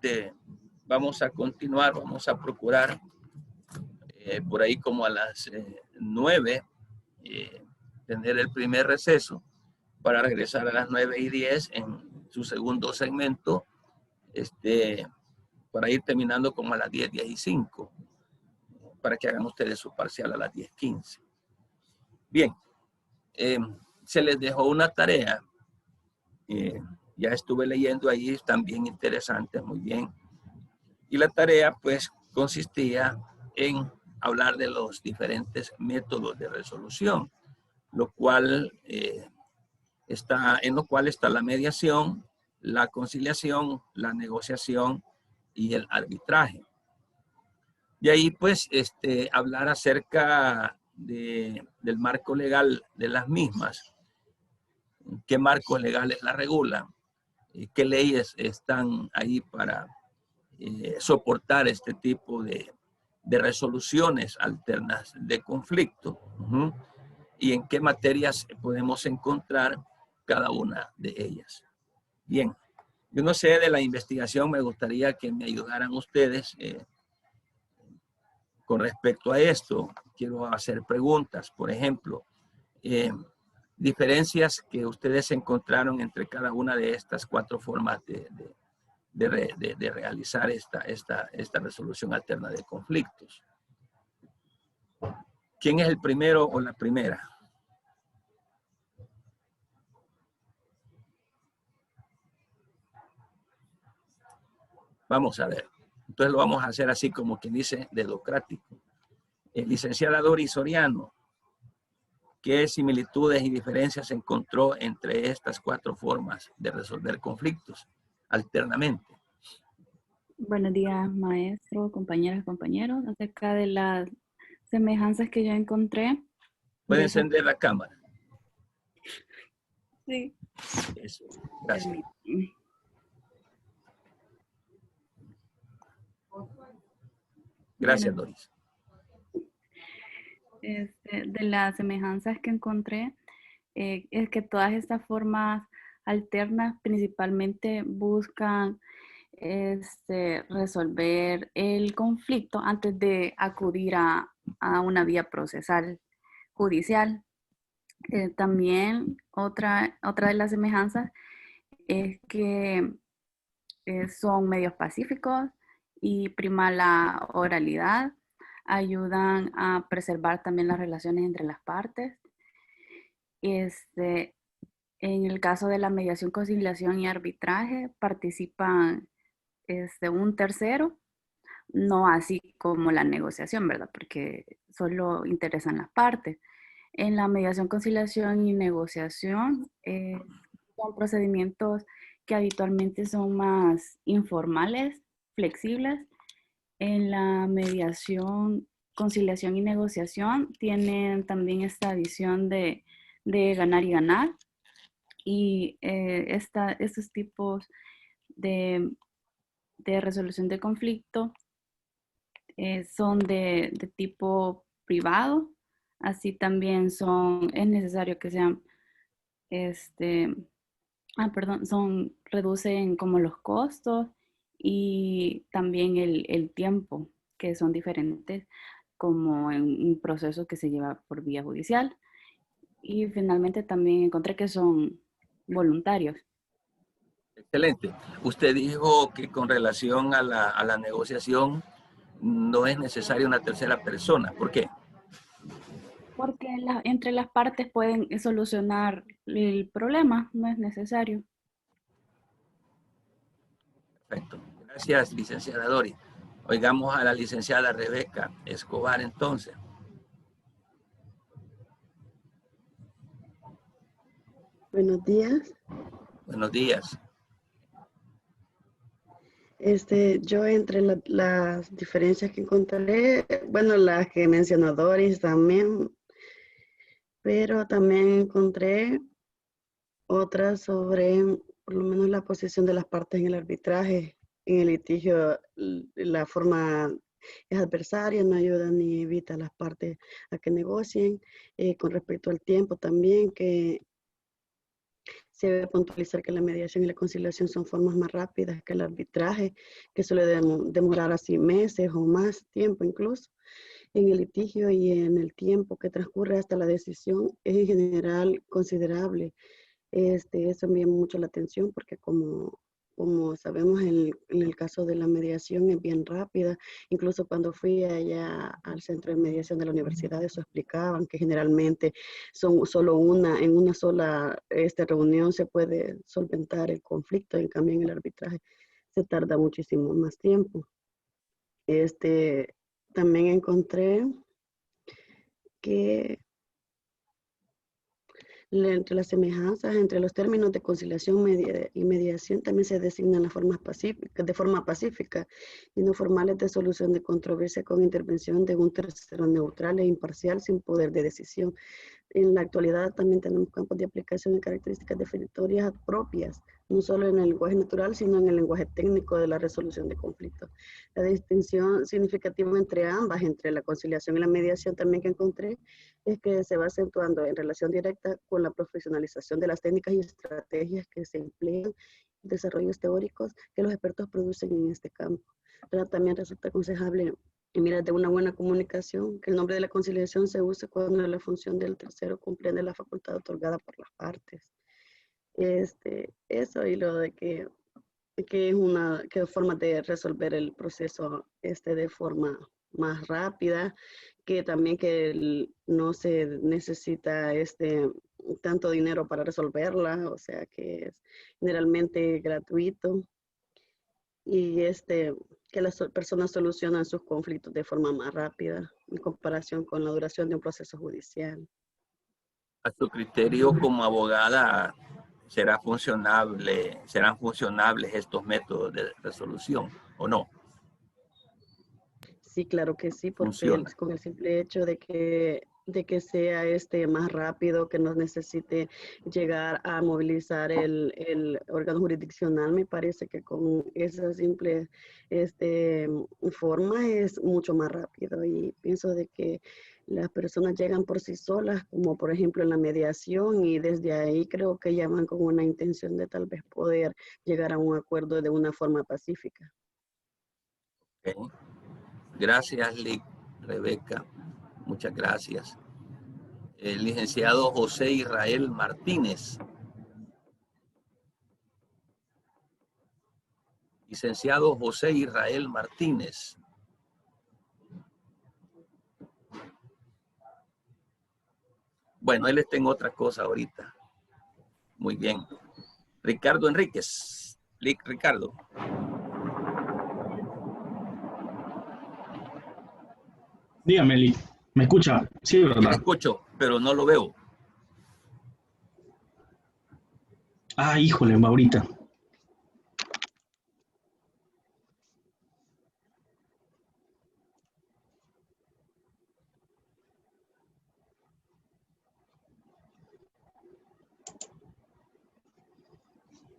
vamos a continuar, vamos a procurar por ahí como a las 9 tener el primer receso para regresar a las 9:10 en su segundo segmento, para ir terminando como a las 10:15, para que hagan ustedes su parcial a las 10:15. Bien, se les dejó una tarea. Ya estuve leyendo ahí, están bien interesantes, muy bien. Y la tarea pues consistía en hablar de los diferentes métodos de resolución, lo cual está la mediación, la conciliación, la negociación y el arbitraje. De ahí pues hablar acerca del marco legal de las mismas, qué marcos legales la regulan, qué leyes están ahí para soportar este tipo de resoluciones alternas de conflicto, y en qué materias podemos encontrar cada una de ellas. Bien, yo no sé de la investigación, me gustaría que me ayudaran ustedes con respecto a esto. Quiero hacer preguntas, por ejemplo, diferencias que ustedes encontraron entre cada una de estas 4 formas de realizar esta resolución alterna de conflictos. ¿Quién es el primero o la primera? Vamos a ver. Entonces lo vamos a hacer así como quien dice dedocrático. Licenciada Doris Soriano, ¿qué similitudes y diferencias encontró entre estas 4 formas de resolver conflictos alternamente? Buenos días, maestro, compañeras, compañeros. Acerca de las semejanzas que yo encontré. ¿Puede encender la cámara? Sí. Eso, gracias. Gracias, Bueno, Doris. de las semejanzas que encontré, es que todas estas formas alternas principalmente buscan resolver el conflicto antes de acudir a una vía procesal judicial. También otra de las semejanzas es que son medios pacíficos y prima la oralidad, ayudan a preservar también las relaciones entre las partes. En el caso de la mediación, conciliación y arbitraje, participan un tercero, no así como la negociación, ¿verdad? Porque solo interesan las partes. En la mediación, conciliación y negociación son procedimientos que habitualmente son más informales, flexibles. En la mediación, conciliación y negociación tienen también esta visión de ganar y ganar. Y estos tipos de resolución de conflicto son de tipo privado. Así también es necesario que sean, reducen como los costos y también el tiempo, que son diferentes como en un proceso que se lleva por vía judicial. Y finalmente también encontré que son voluntarios. Excelente. Usted dijo que con relación a la negociación no es necesaria una tercera persona. ¿Por qué? Porque entre las partes pueden solucionar el problema, no es necesario. Perfecto. Gracias, licenciada Dori. Oigamos a la licenciada Rebeca Escobar entonces. Buenos días. Buenos días. Yo entre las diferencias que encontré, bueno, las que mencionó Doris también, pero también encontré otras sobre, por lo menos, la posición de las partes en el arbitraje. En el litigio, la forma es adversaria, no ayuda ni evita a las partes a que negocien. Con respecto al tiempo también, que se debe puntualizar que la mediación y la conciliación son formas más rápidas que el arbitraje, que suele demorar así meses o más tiempo incluso. en el litigio y en el tiempo que transcurre hasta la decisión es en general considerable. Eso me llama mucho la atención porque como sabemos en el caso de la mediación es bien rápida. Incluso cuando fui allá al centro de mediación de la universidad, eso explicaban que generalmente son solo en una sola reunión se puede solventar el conflicto. En cambio en el arbitraje se tarda muchísimo más tiempo. También encontré que entre las semejanzas entre los términos de conciliación y mediación también se designan las formas pacíficas, de forma pacífica y no formales de solución de controversia con intervención de un tercero neutral e imparcial sin poder de decisión. En la actualidad también tenemos campos de aplicación y características definitorias propias, no solo en el lenguaje natural, sino en el lenguaje técnico de la resolución de conflictos. La distinción significativa entre ambas, entre la conciliación y la mediación también que encontré, es que se va acentuando en relación directa con la profesionalización de las técnicas y estrategias que se emplean, desarrollos teóricos que los expertos producen en este campo. Pero también resulta aconsejable mira, de una buena comunicación, que el nombre de la conciliación se use cuando la función del tercero comprende la facultad otorgada por las partes. Eso y lo de que es forma de resolver el proceso de forma más rápida, que también que no se necesita tanto dinero para resolverla, o sea que es generalmente gratuito y que las personas solucionan sus conflictos de forma más rápida en comparación con la duración de un proceso judicial. A su criterio como abogada, serán funcionables estos métodos de resolución o no? Sí, claro que sí, porque con el simple hecho de que sea más rápido, que no necesite llegar a movilizar el órgano jurisdiccional, me parece que con esa simple forma es mucho más rápido y pienso de que las personas llegan por sí solas, como por ejemplo en la mediación, y desde ahí creo que ya van con una intención de tal vez poder llegar a un acuerdo de una forma pacífica. Okay. Gracias, Rebeca. Muchas gracias. El licenciado José Israel Martínez. Licenciado José Israel Martínez. Bueno, él está en otra cosa ahorita. Muy bien. Ricardo Enríquez. Ricardo. Dígame, Lick. ¿Me escucha? Sí, ¿verdad? Yo escucho, pero no lo veo. Ah, híjole, ahorita.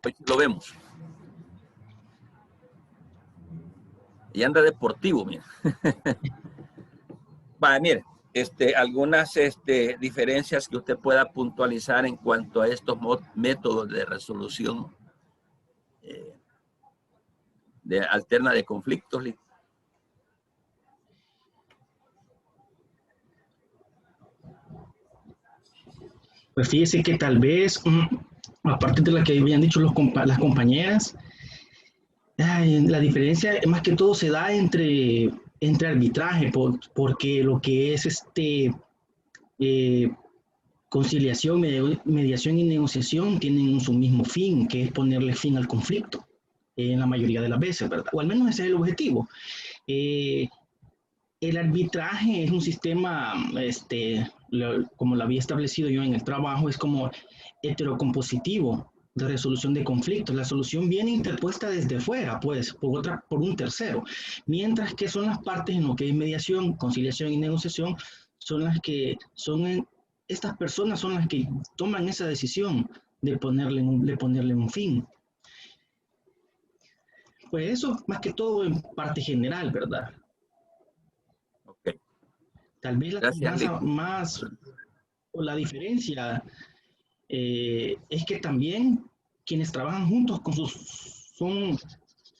Hoy lo vemos. Y anda deportivo, mira. Vale, mire, algunas diferencias que usted pueda puntualizar en cuanto a estos métodos de resolución alterna de conflictos. Pues fíjese que tal vez, aparte de la que habían dicho las compañeras, la diferencia más que todo se da entre arbitraje, porque lo que es conciliación, mediación y negociación tienen su mismo fin, que es ponerle fin al conflicto, en la mayoría de las veces, ¿verdad? O al menos ese es el objetivo. El arbitraje es un sistema, como lo había establecido yo en el trabajo, es como heterocompositivo de resolución de conflictos. La solución viene interpuesta desde fuera, pues, por un tercero. Mientras que son las partes en lo que es mediación, conciliación y negociación, estas personas son las que toman esa decisión de ponerle un fin. Pues eso, más que todo en parte general, ¿verdad? Okay. Tal vez la semejanza más o la diferencia es que también quienes trabajan juntos con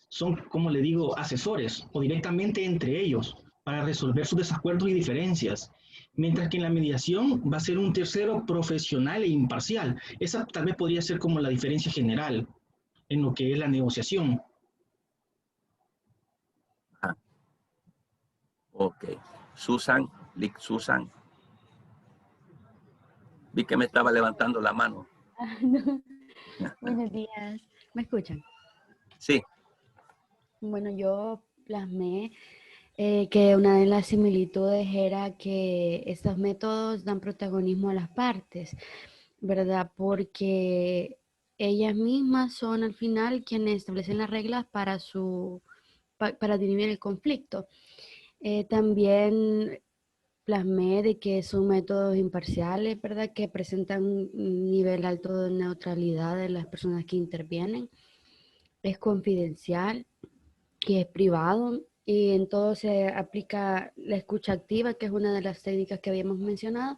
son, como le digo, asesores o directamente entre ellos, para resolver sus desacuerdos y diferencias, mientras que en la mediación va a ser un tercero profesional e imparcial. Esa tal vez podría ser como la diferencia general en lo que es la negociación. Ah, ok. Susan, Susan. Vi que me estaba levantando la mano. No. Buenos días. ¿Me escuchan? Sí. Bueno, yo plasmé que una de las similitudes era que estos métodos dan protagonismo a las partes, ¿verdad? Porque ellas mismas son al final quienes establecen las reglas para dirimir el conflicto. También plasmé de que son métodos imparciales, ¿verdad? Que presentan un nivel alto de neutralidad de las personas que intervienen. Es confidencial, que es privado, y en todo se aplica la escucha activa, que es una de las técnicas que habíamos mencionado,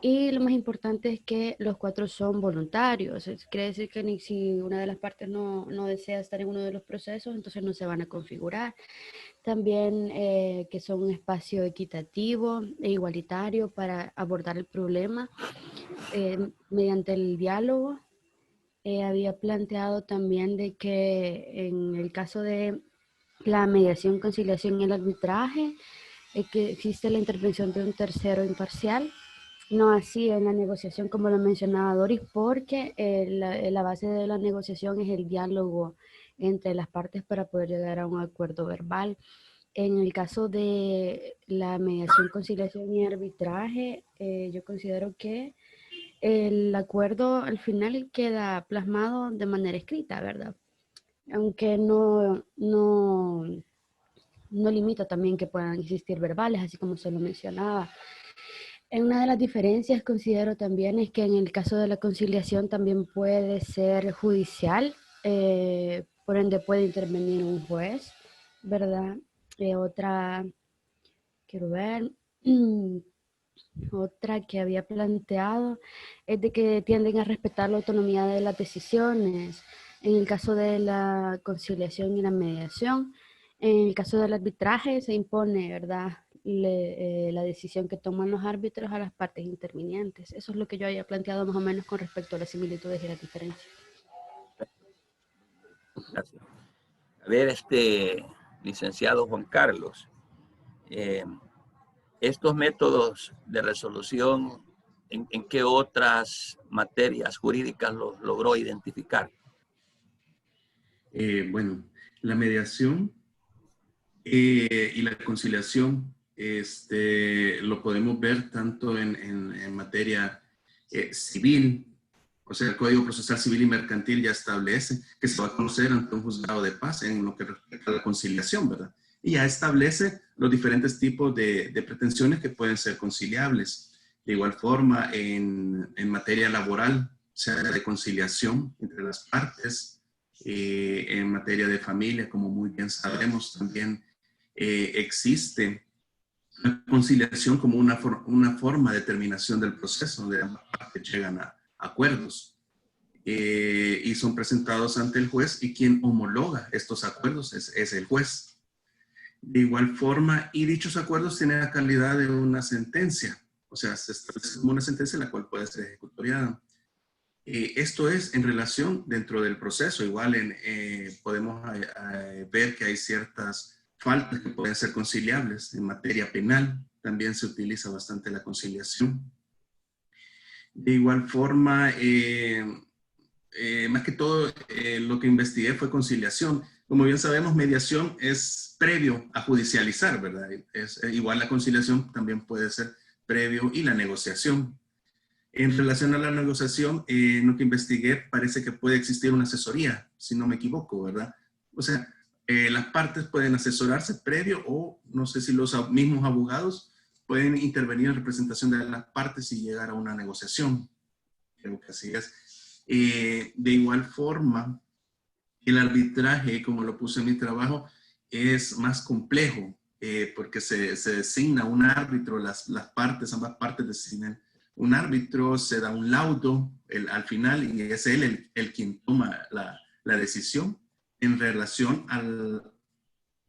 y lo más importante es que los 4 son voluntarios. Quiere decir que si una de las partes no desea estar en uno de los procesos, entonces no se van a configurar. También que son un espacio equitativo e igualitario para abordar el problema mediante el diálogo. Había planteado también de que en el caso de la mediación, conciliación y el arbitraje, que existe la intervención de un tercero imparcial, no así en la negociación como lo mencionaba Doris, porque la base de la negociación es el diálogo entre las partes para poder llegar a un acuerdo verbal. En el caso de la mediación, conciliación y arbitraje, yo considero que el acuerdo al final queda plasmado de manera escrita, ¿verdad? Aunque no limita también que puedan existir verbales, así como se lo mencionaba. Una de las diferencias considero también es que en el caso de la conciliación también puede ser judicial, por ende puede intervenir un juez, ¿verdad? Otra, quiero ver, otra que había planteado es de que tienden a respetar la autonomía de las decisiones. En el caso de la conciliación y la mediación, en el caso del arbitraje se impone, ¿verdad?, la decisión que toman los árbitros a las partes intervinientes. Eso es lo que yo había planteado más o menos con respecto a las similitudes y las diferencias. Gracias. A ver, licenciado Juan Carlos, estos métodos de resolución, ¿en qué otras materias jurídicas los logró identificar? Bueno, la mediación y la conciliación lo podemos ver tanto en materia civil, o sea, el Código Procesal Civil y Mercantil ya establece que se va a conocer ante un juzgado de paz en lo que respecta a la conciliación, ¿verdad? Y ya establece los diferentes tipos de pretensiones que pueden ser conciliables. De igual forma, en materia laboral, se habla de conciliación entre las partes. En materia de familia, como muy bien sabemos, también existe la conciliación como una forma de terminación del proceso, donde ambas partes llegan a acuerdos y son presentados ante el juez, y quien homologa estos acuerdos es el juez. De igual forma, y dichos acuerdos tienen la calidad de una sentencia, o sea, se establece como una sentencia la cual puede ser ejecutoriada. Esto es en relación dentro del proceso. Igual podemos ver que hay ciertas faltas que pueden ser conciliables. En materia penal también se utiliza bastante la conciliación. De igual forma, más que todo lo que investigué fue conciliación. Como bien sabemos, mediación es previo a judicializar, ¿verdad? Igual la conciliación también puede ser previo, y la negociación. En relación a la negociación, lo que investigué, parece que puede existir una asesoría, si no me equivoco, ¿verdad? O sea, las partes pueden asesorarse previo, o no sé si los mismos abogados pueden intervenir en representación de las partes y llegar a una negociación. Creo que así es. De igual forma, el arbitraje, como lo puse en mi trabajo, es más complejo porque se designa un árbitro, ambas partes designan un árbitro, se da un laudo al final, y es él el quien toma la decisión en relación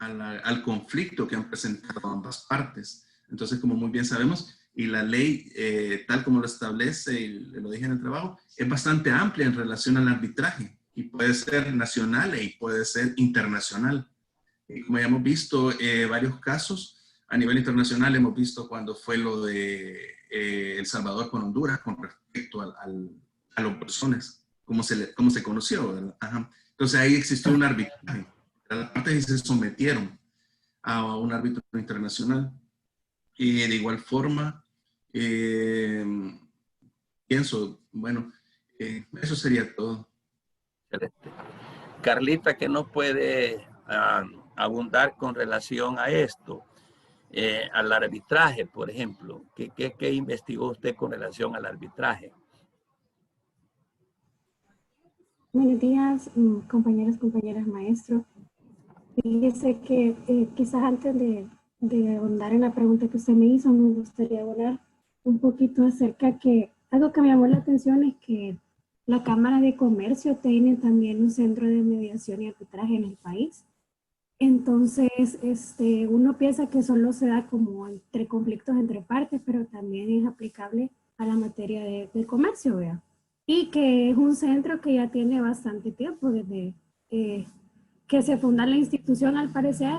al conflicto que han presentado ambas partes. Entonces, como muy bien sabemos, y la ley, tal como lo establece, y lo dije en el trabajo, es bastante amplia en relación al arbitraje, y puede ser nacional y puede ser internacional. Y como ya hemos visto varios casos, a nivel internacional hemos visto cuando fue lo de El Salvador con Honduras con respecto a los personas, cómo se conoció, ¿verdad? Ajá. Entonces ahí existió un arbitraje. Las partes se sometieron a un árbitro internacional. Y de igual forma, pienso, bueno, eso sería todo. Excelente. Carlita, ¿qué nos puede abundar con relación a esto? Al arbitraje, por ejemplo. ¿Qué investigó usted con relación al arbitraje? Buenos días, compañeros, compañeras, maestros. Fíjese que quizás antes de ahondar en la pregunta que usted me hizo, me gustaría hablar un poquito acerca que algo que me llamó la atención es que la Cámara de Comercio tiene también un centro de mediación y arbitraje en el país. Entonces, uno piensa que solo se da como entre conflictos entre partes, pero también es aplicable a la materia de comercio, ¿vea? Y que es un centro que ya tiene bastante tiempo desde que se funda la institución, al parecer,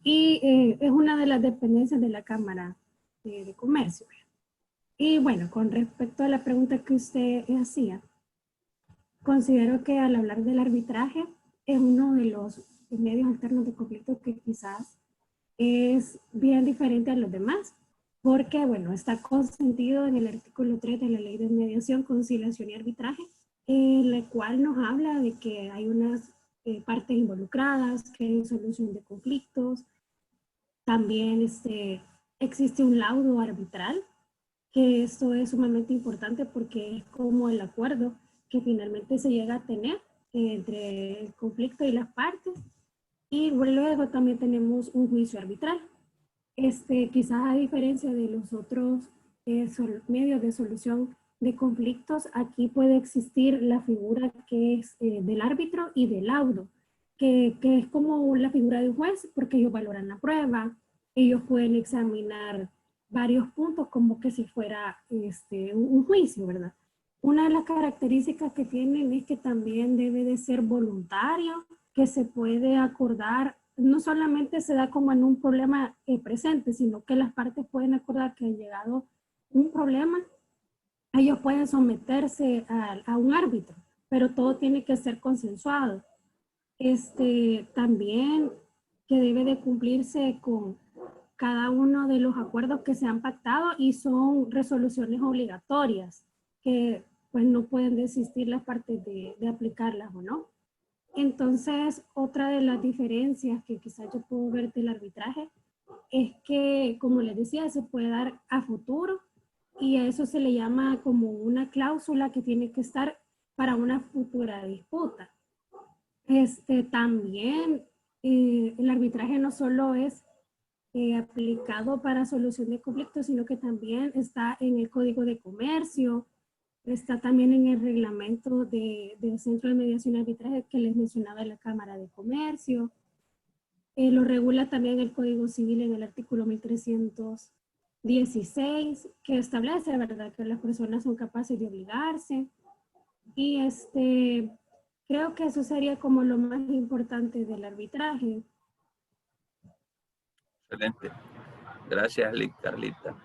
y es una de las dependencias de la Cámara de Comercio. Y bueno, con respecto a la pregunta que usted hacía, considero que al hablar del arbitraje es uno de los medios alternos de conflicto que quizás es bien diferente a los demás, porque bueno, está consentido en el artículo 3 de la Ley de Mediación, Conciliación y Arbitraje, en la cual nos habla de que hay unas partes involucradas, que hay solución de conflictos. También existe un laudo arbitral, que esto es sumamente importante porque es como el acuerdo que finalmente se llega a tener entre el conflicto y las partes. Y luego también tenemos un juicio arbitral. Quizás a diferencia de los otros medios de solución de conflictos, aquí puede existir la figura que es del árbitro y del laudo, que es como la figura de un juez, porque ellos valoran la prueba, ellos pueden examinar varios puntos como que si fuera un juicio, ¿verdad? Una de las características que tienen es que también debe de ser voluntario, que se puede acordar, no solamente se da como en un problema presente, sino que las partes pueden acordar que ha llegado un problema, ellos pueden someterse a un árbitro, pero todo tiene que ser consensuado. También que debe de cumplirse con cada uno de los acuerdos que se han pactado y son resoluciones obligatorias, que pues no pueden desistir las partes de aplicarlas o no. Entonces, otra de las diferencias que quizás yo puedo ver del arbitraje es que, como les decía, se puede dar a futuro y a eso se le llama como una cláusula que tiene que estar para una futura disputa. También el arbitraje no solo es aplicado para solución de conflictos, sino que también está en el Código de Comercio, está también en el reglamento del Centro de Mediación y Arbitraje que les mencionaba en la Cámara de Comercio. Lo regula también el Código Civil en el artículo 1316, que establece, ¿verdad?, que las personas son capaces de obligarse. Y creo que eso sería como lo más importante del arbitraje. Excelente. Gracias, Carlita.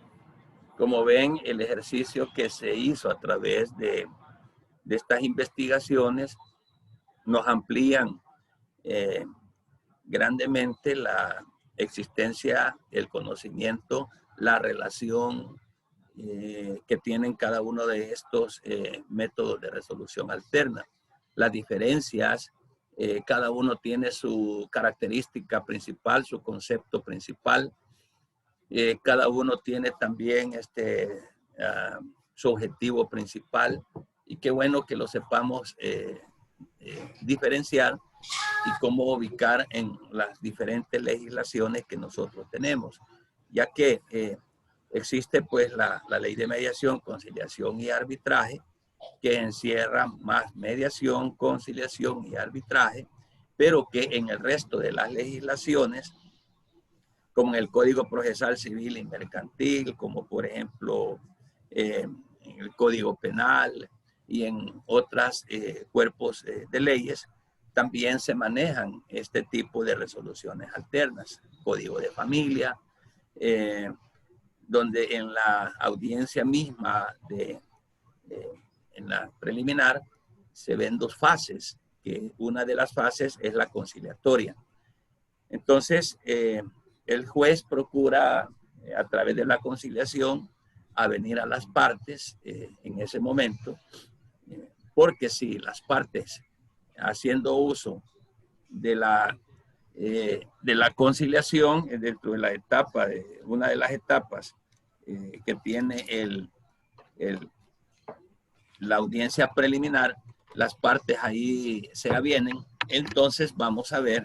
Como ven, el ejercicio que se hizo a través de estas investigaciones nos amplían grandemente la existencia, el conocimiento, la relación que tienen cada uno de estos métodos de resolución alterna. Las diferencias, cada uno tiene su característica principal, su concepto principal. Cada uno tiene también su objetivo principal y qué bueno que lo sepamos diferenciar y cómo ubicar en las diferentes legislaciones que nosotros tenemos, ya que existe pues la ley de mediación, conciliación y arbitraje, que encierra más mediación, conciliación y arbitraje, pero que en el resto de las legislaciones, como en el Código Procesal Civil y Mercantil, como por ejemplo en el Código Penal y en otros cuerpos de leyes, también se manejan este tipo de resoluciones alternas. Código de familia, donde en la audiencia misma, en la preliminar, se ven dos fases, que una de las fases es la conciliatoria. Entonces, el juez procura, a través de la conciliación, avenir a las partes en ese momento, porque si las partes, haciendo uso de la conciliación, dentro de la etapa, una de las etapas que tiene la audiencia preliminar, las partes ahí se avienen, entonces vamos a ver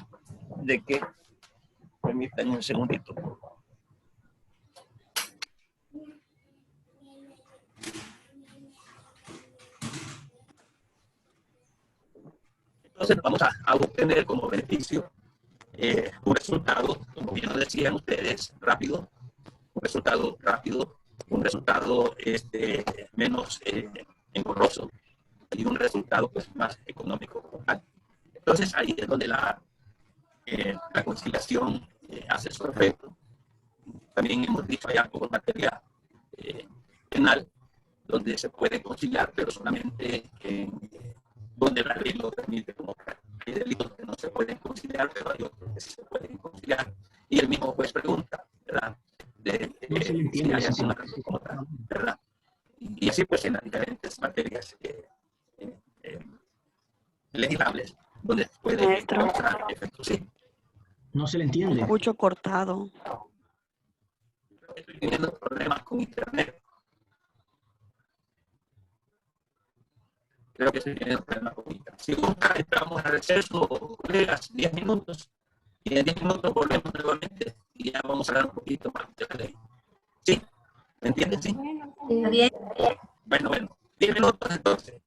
de qué. Permítanme un segundito. Entonces vamos a obtener como beneficio un resultado, como bien lo decían ustedes, rápido, un resultado rápido, un resultado menos engorroso y un resultado pues, más económico. Entonces ahí es donde la conciliación hace su efecto. También hemos dicho allá por materia penal, donde se puede conciliar, pero solamente donde la ley lo permite. Como hay delitos que no se pueden conciliar, pero hay otros que sí se pueden conciliar. Y el mismo juez pregunta, ¿verdad? Si hay alguna razón como tal, ¿verdad? Y así pues en las diferentes materias legislables, donde puede causar efectos. Sí. No se le entiende. Escucho cortado. Estoy teniendo problemas con internet. Creo que estoy teniendo problemas con internet. Si gusta, entramos a receso, colegas, 10 minutos. Y en 10 minutos volvemos nuevamente y ya vamos a hablar un poquito más de la ley. ¿Sí? ¿Me entienden? ¿Sí? Está bien. Bueno. 10 minutos entonces.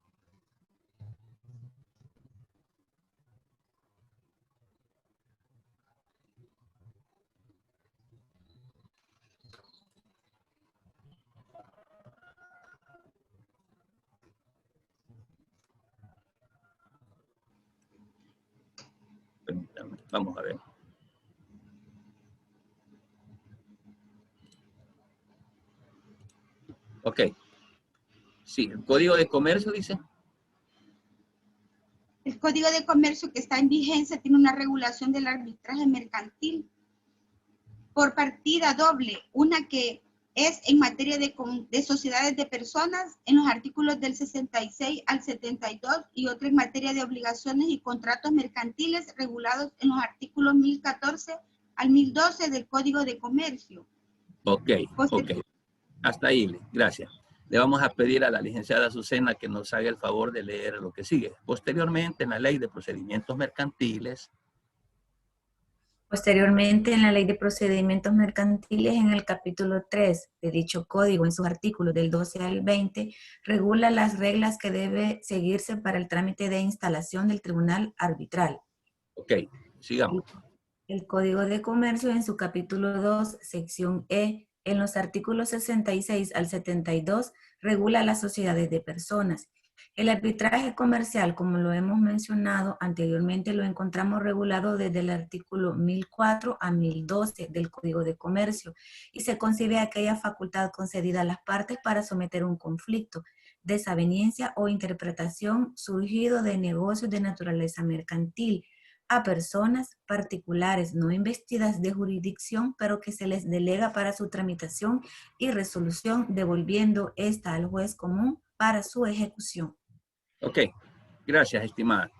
Permítanme, vamos a ver. Ok. Sí, el Código de Comercio dice. El Código de Comercio que está en vigencia tiene una regulación del arbitraje mercantil por partida doble, una que es en materia de sociedades de personas en los artículos del 66 al 72 y otra en materia de obligaciones y contratos mercantiles regulados en los artículos 1014 al 1012 del Código de Comercio. Ok. Hasta ahí, gracias. Le vamos a pedir a la licenciada Azucena que nos haga el favor de leer lo que sigue. Posteriormente, en la Ley de Procedimientos Mercantiles. Posteriormente, en la Ley de Procedimientos Mercantiles, en el capítulo 3 de dicho código, en sus artículos del 12 al 20, regula las reglas que debe seguirse para el trámite de instalación del tribunal arbitral. Ok, sigamos. El Código de Comercio, en su capítulo 2, sección E, en los artículos 66 al 72, regula las sociedades de personas. El arbitraje comercial, como lo hemos mencionado anteriormente, lo encontramos regulado desde el artículo 1004 a 1012 del Código de Comercio y se concibe aquella facultad concedida a las partes para someter un conflicto, desaveniencia o interpretación surgido de negocios de naturaleza mercantil a personas particulares no investidas de jurisdicción, pero que se les delega para su tramitación y resolución, devolviendo esta al juez común para su ejecución. Ok, gracias, estimada.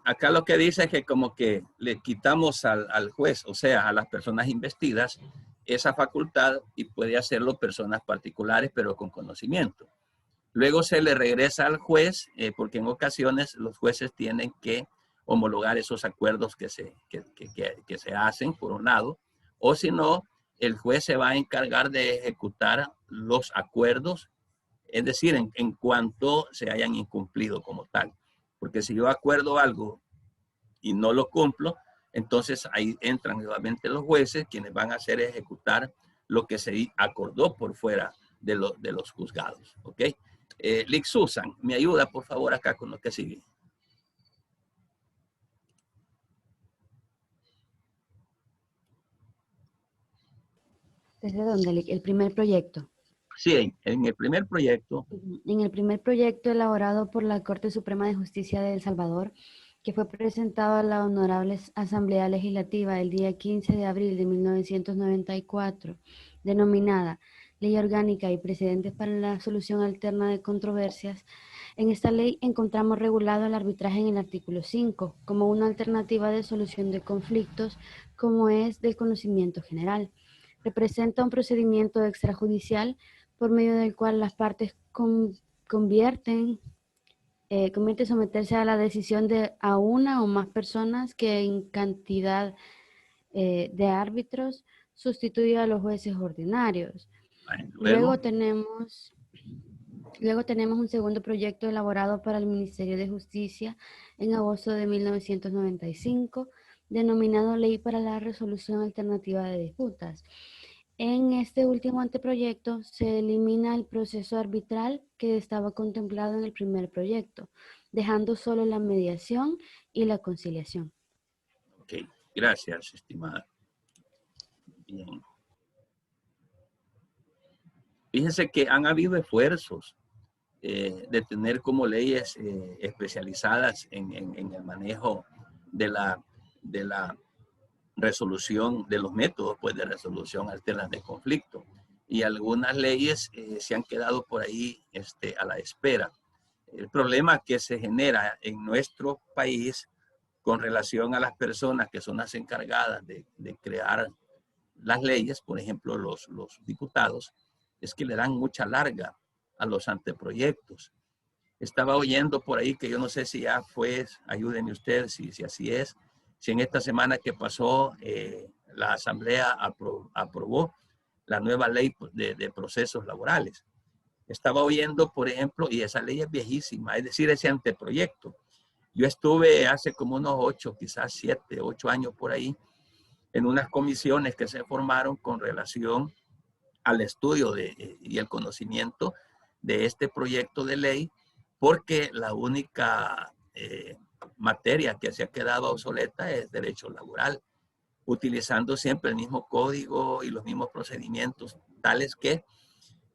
Acá lo que dice es que como que le quitamos al juez, o sea, a las personas investidas, esa facultad y puede hacerlo personas particulares, pero con conocimiento. Luego se le regresa al juez, porque en ocasiones los jueces tienen que homologar esos acuerdos que se hacen, por un lado, o si no, el juez se va a encargar de ejecutar los acuerdos, es decir, en cuanto se hayan incumplido como tal. Porque si yo acuerdo algo y no lo cumplo, entonces ahí entran nuevamente los jueces, quienes van a hacer ejecutar lo que se acordó por fuera de los juzgados. ¿Ok? Lick Susan, ¿me ayuda por favor acá con lo que sigue? ¿Desde dónde, Lick? El primer proyecto. Sí, en el primer proyecto. En el primer proyecto elaborado por la Corte Suprema de Justicia de El Salvador, que fue presentado a la Honorable Asamblea Legislativa el día 15 de abril de 1994, denominada Ley Orgánica y Precedentes para la Solución Alterna de Controversias, en esta ley encontramos regulado el arbitraje en el artículo 5 como una alternativa de solución de conflictos, como es del conocimiento general. Representa un procedimiento extrajudicial por medio del cual las partes convierte someterse a la decisión de a una o más personas que en cantidad de árbitros sustituye a los jueces ordinarios. Luego tenemos un segundo proyecto elaborado para el Ministerio de Justicia en agosto de 1995, denominado Ley para la Resolución Alternativa de Disputas. En este último anteproyecto se elimina el proceso arbitral que estaba contemplado en el primer proyecto, dejando solo la mediación y la conciliación. Ok, gracias, estimada. Bien. Fíjense que han habido esfuerzos de tener como leyes especializadas en el manejo de la resolución, de los métodos pues, de resolución alterna de conflicto. Y algunas leyes se han quedado por ahí a la espera. El problema que se genera en nuestro país con relación a las personas que son las encargadas de crear las leyes, por ejemplo, los diputados, es que le dan mucha larga a los anteproyectos. Estaba oyendo por ahí que yo no sé si ya fue, ayúdenme ustedes si así es, si en esta semana que pasó la Asamblea aprobó la nueva ley de procesos laborales. Estaba oyendo, por ejemplo, y esa ley es viejísima, es decir, ese anteproyecto. Yo estuve hace como unos 8, quizás 7, 8 años por ahí, en unas comisiones que se formaron con relación al estudio y el conocimiento de este proyecto de ley, porque la única materia que se ha quedado obsoleta es derecho laboral, utilizando siempre el mismo código y los mismos procedimientos, tales que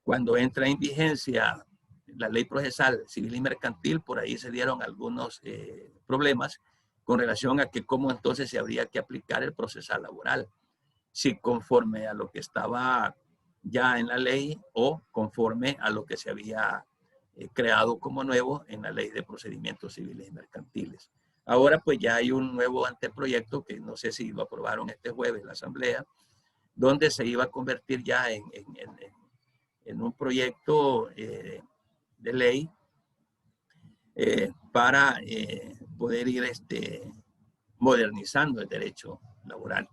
cuando entra en vigencia la ley procesal civil y mercantil, por ahí se dieron algunos problemas con relación a que cómo entonces se habría que aplicar el procesal laboral, si conforme a lo que estaba ya en la ley o conforme a lo que se había creado como nuevo en la ley de procedimientos civiles y mercantiles. Ahora pues ya hay un nuevo anteproyecto que no sé si lo aprobaron este jueves en la Asamblea, donde se iba a convertir ya en un proyecto de ley para poder ir modernizando el derecho laboral.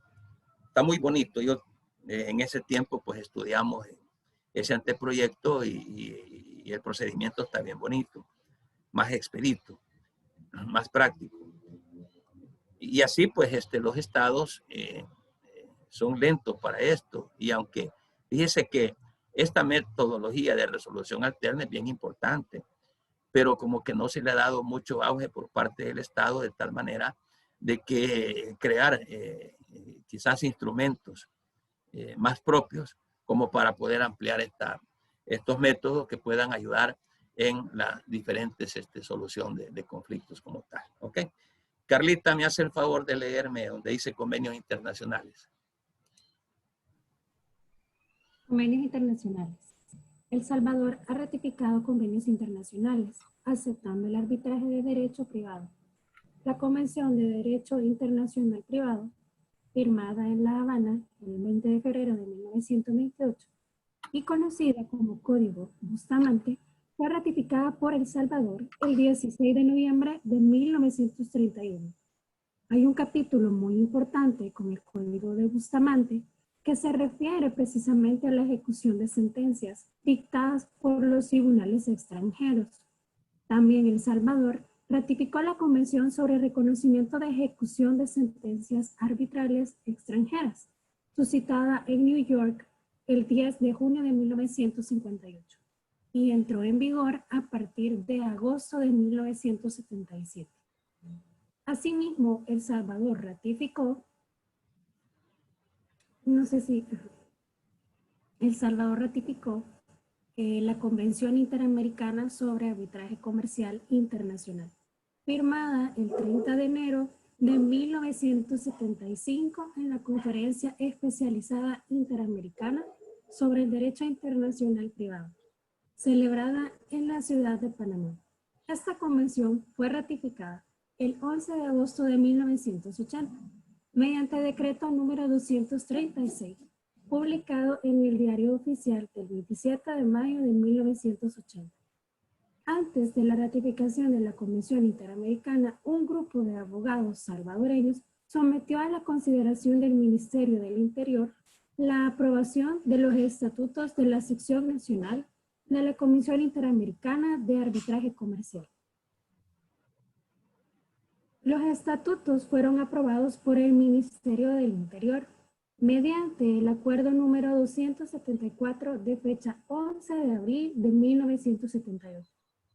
Está muy bonito. Yo en ese tiempo pues estudiamos ese anteproyecto y el procedimiento está bien bonito, más expedito, más práctico. Y así pues los estados son lentos para esto. Y aunque fíjese que esta metodología de resolución alterna es bien importante, pero como que no se le ha dado mucho auge por parte del Estado de tal manera de que crear quizás instrumentos más propios como para poder ampliar estos métodos que puedan ayudar en las diferentes solución de conflictos como tal. ¿Ok? Carlita, me hace el favor de leerme donde dice convenios internacionales. Convenios internacionales. El Salvador ha ratificado convenios internacionales, aceptando el arbitraje de derecho privado. La Convención de Derecho Internacional Privado, firmada en La Habana el 20 de febrero de 1928 y conocida como Código Bustamante, fue ratificada por El Salvador el 16 de noviembre de 1931. Hay un capítulo muy importante con el Código de Bustamante que se refiere precisamente a la ejecución de sentencias dictadas por los tribunales extranjeros. También El Salvador ratificó la Convención sobre Reconocimiento de Ejecución de Sentencias Arbitrales Extranjeras, suscitada en New York el 10 de junio de 1958 y entró en vigor a partir de agosto de 1977. Asimismo, El Salvador ratificó, la Convención Interamericana sobre Arbitraje Comercial Internacional, firmada el 30 de enero de 1975 en la Conferencia Especializada Interamericana sobre el Derecho Internacional Privado, celebrada en la ciudad de Panamá. Esta convención fue ratificada el 11 de agosto de 1980 mediante decreto número 236, publicado en el Diario Oficial del 27 de mayo de 1980. Antes de la ratificación de la Convención Interamericana, un grupo de abogados salvadoreños sometió a la consideración del Ministerio del Interior la aprobación de los estatutos de la sección nacional de la Comisión Interamericana de Arbitraje Comercial. Los estatutos fueron aprobados por el Ministerio del Interior mediante el acuerdo número 274 de fecha 11 de abril de 1978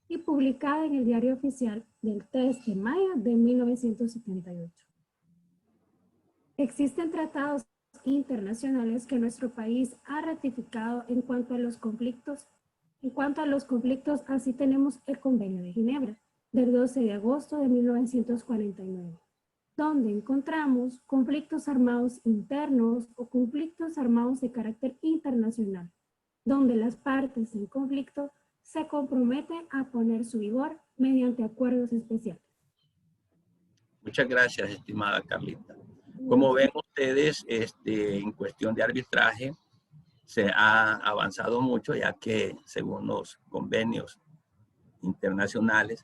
y publicada en el Diario Oficial del 3 de mayo de 1978. Existen tratados internacionales que nuestro país ha ratificado en cuanto a los conflictos. Así tenemos el Convenio de Ginebra del 12 de agosto de 1949, donde encontramos conflictos armados internos o conflictos armados de carácter internacional, donde las partes en conflicto se comprometen a poner su vigor mediante acuerdos especiales. Muchas gracias, estimada Carlita. Como ven ustedes, en cuestión de arbitraje, se ha avanzado mucho, ya que según los convenios internacionales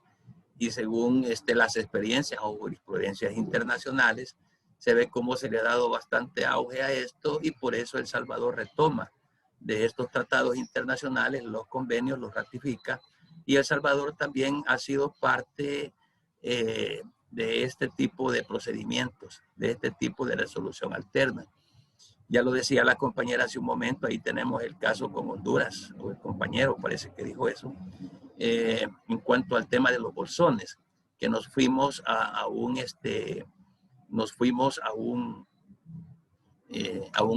y según las experiencias o jurisprudencias internacionales, se ve cómo se le ha dado bastante auge a esto y por eso El Salvador retoma de estos tratados internacionales, los convenios, los ratifica, y El Salvador también ha sido parte de este tipo de procedimientos, de este tipo de resolución alterna. Ya lo decía la compañera hace un momento, ahí tenemos el caso con Honduras, o el compañero parece que dijo eso, en cuanto al tema de los bolsones, que nos fuimos a un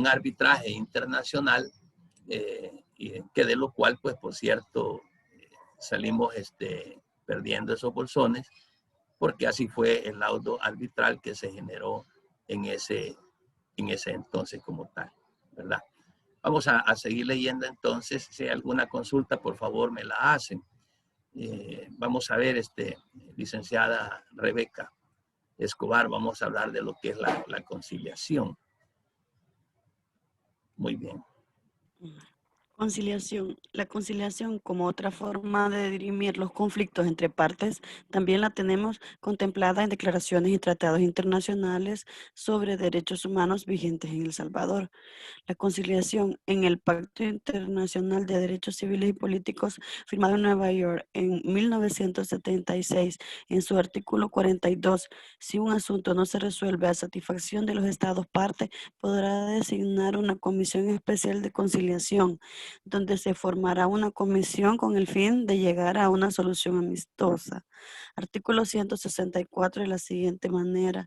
arbitraje internacional, que de lo cual, pues por cierto, salimos perdiendo esos bolsones, porque así fue el laudo arbitral que se generó en ese entonces como tal, ¿verdad? Vamos a seguir leyendo entonces. Si hay alguna consulta, por favor, me la hacen. Vamos a ver, licenciada Rebeca Escobar, vamos a hablar de lo que es la conciliación. Muy bien. Conciliación. La conciliación como otra forma de dirimir los conflictos entre partes también la tenemos contemplada en declaraciones y tratados internacionales sobre derechos humanos vigentes en El Salvador. La conciliación en el Pacto Internacional de Derechos Civiles y Políticos firmado en Nueva York en 1976 en su artículo 42, si un asunto no se resuelve a satisfacción de los estados partes, podrá designar una comisión especial de conciliación, donde se formará una comisión con el fin de llegar a una solución amistosa. Artículo 164 de la siguiente manera: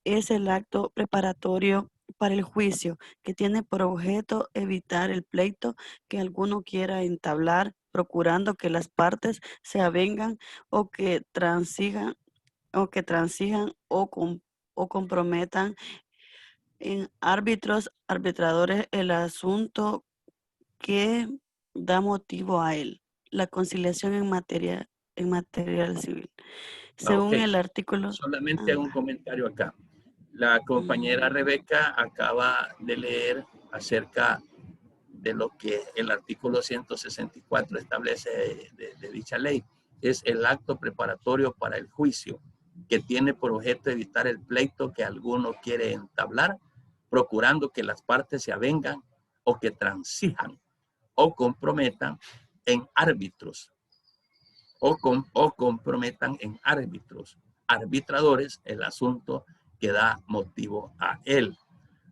es el acto preparatorio para el juicio que tiene por objeto evitar el pleito que alguno quiera entablar, procurando que las partes se avengan o que transijan o comprometan en arbitradores el asunto que da motivo a él. La conciliación en materia civil. Según el artículo... Solamente un comentario acá. La compañera Rebeca acaba de leer acerca de lo que el artículo 164 establece de dicha ley. Es el acto preparatorio para el juicio que tiene por objeto evitar el pleito que alguno quiere entablar, procurando que las partes se avengan o que transijan o comprometan en árbitros o comprometan en árbitros, arbitradores, el asunto que da motivo a él.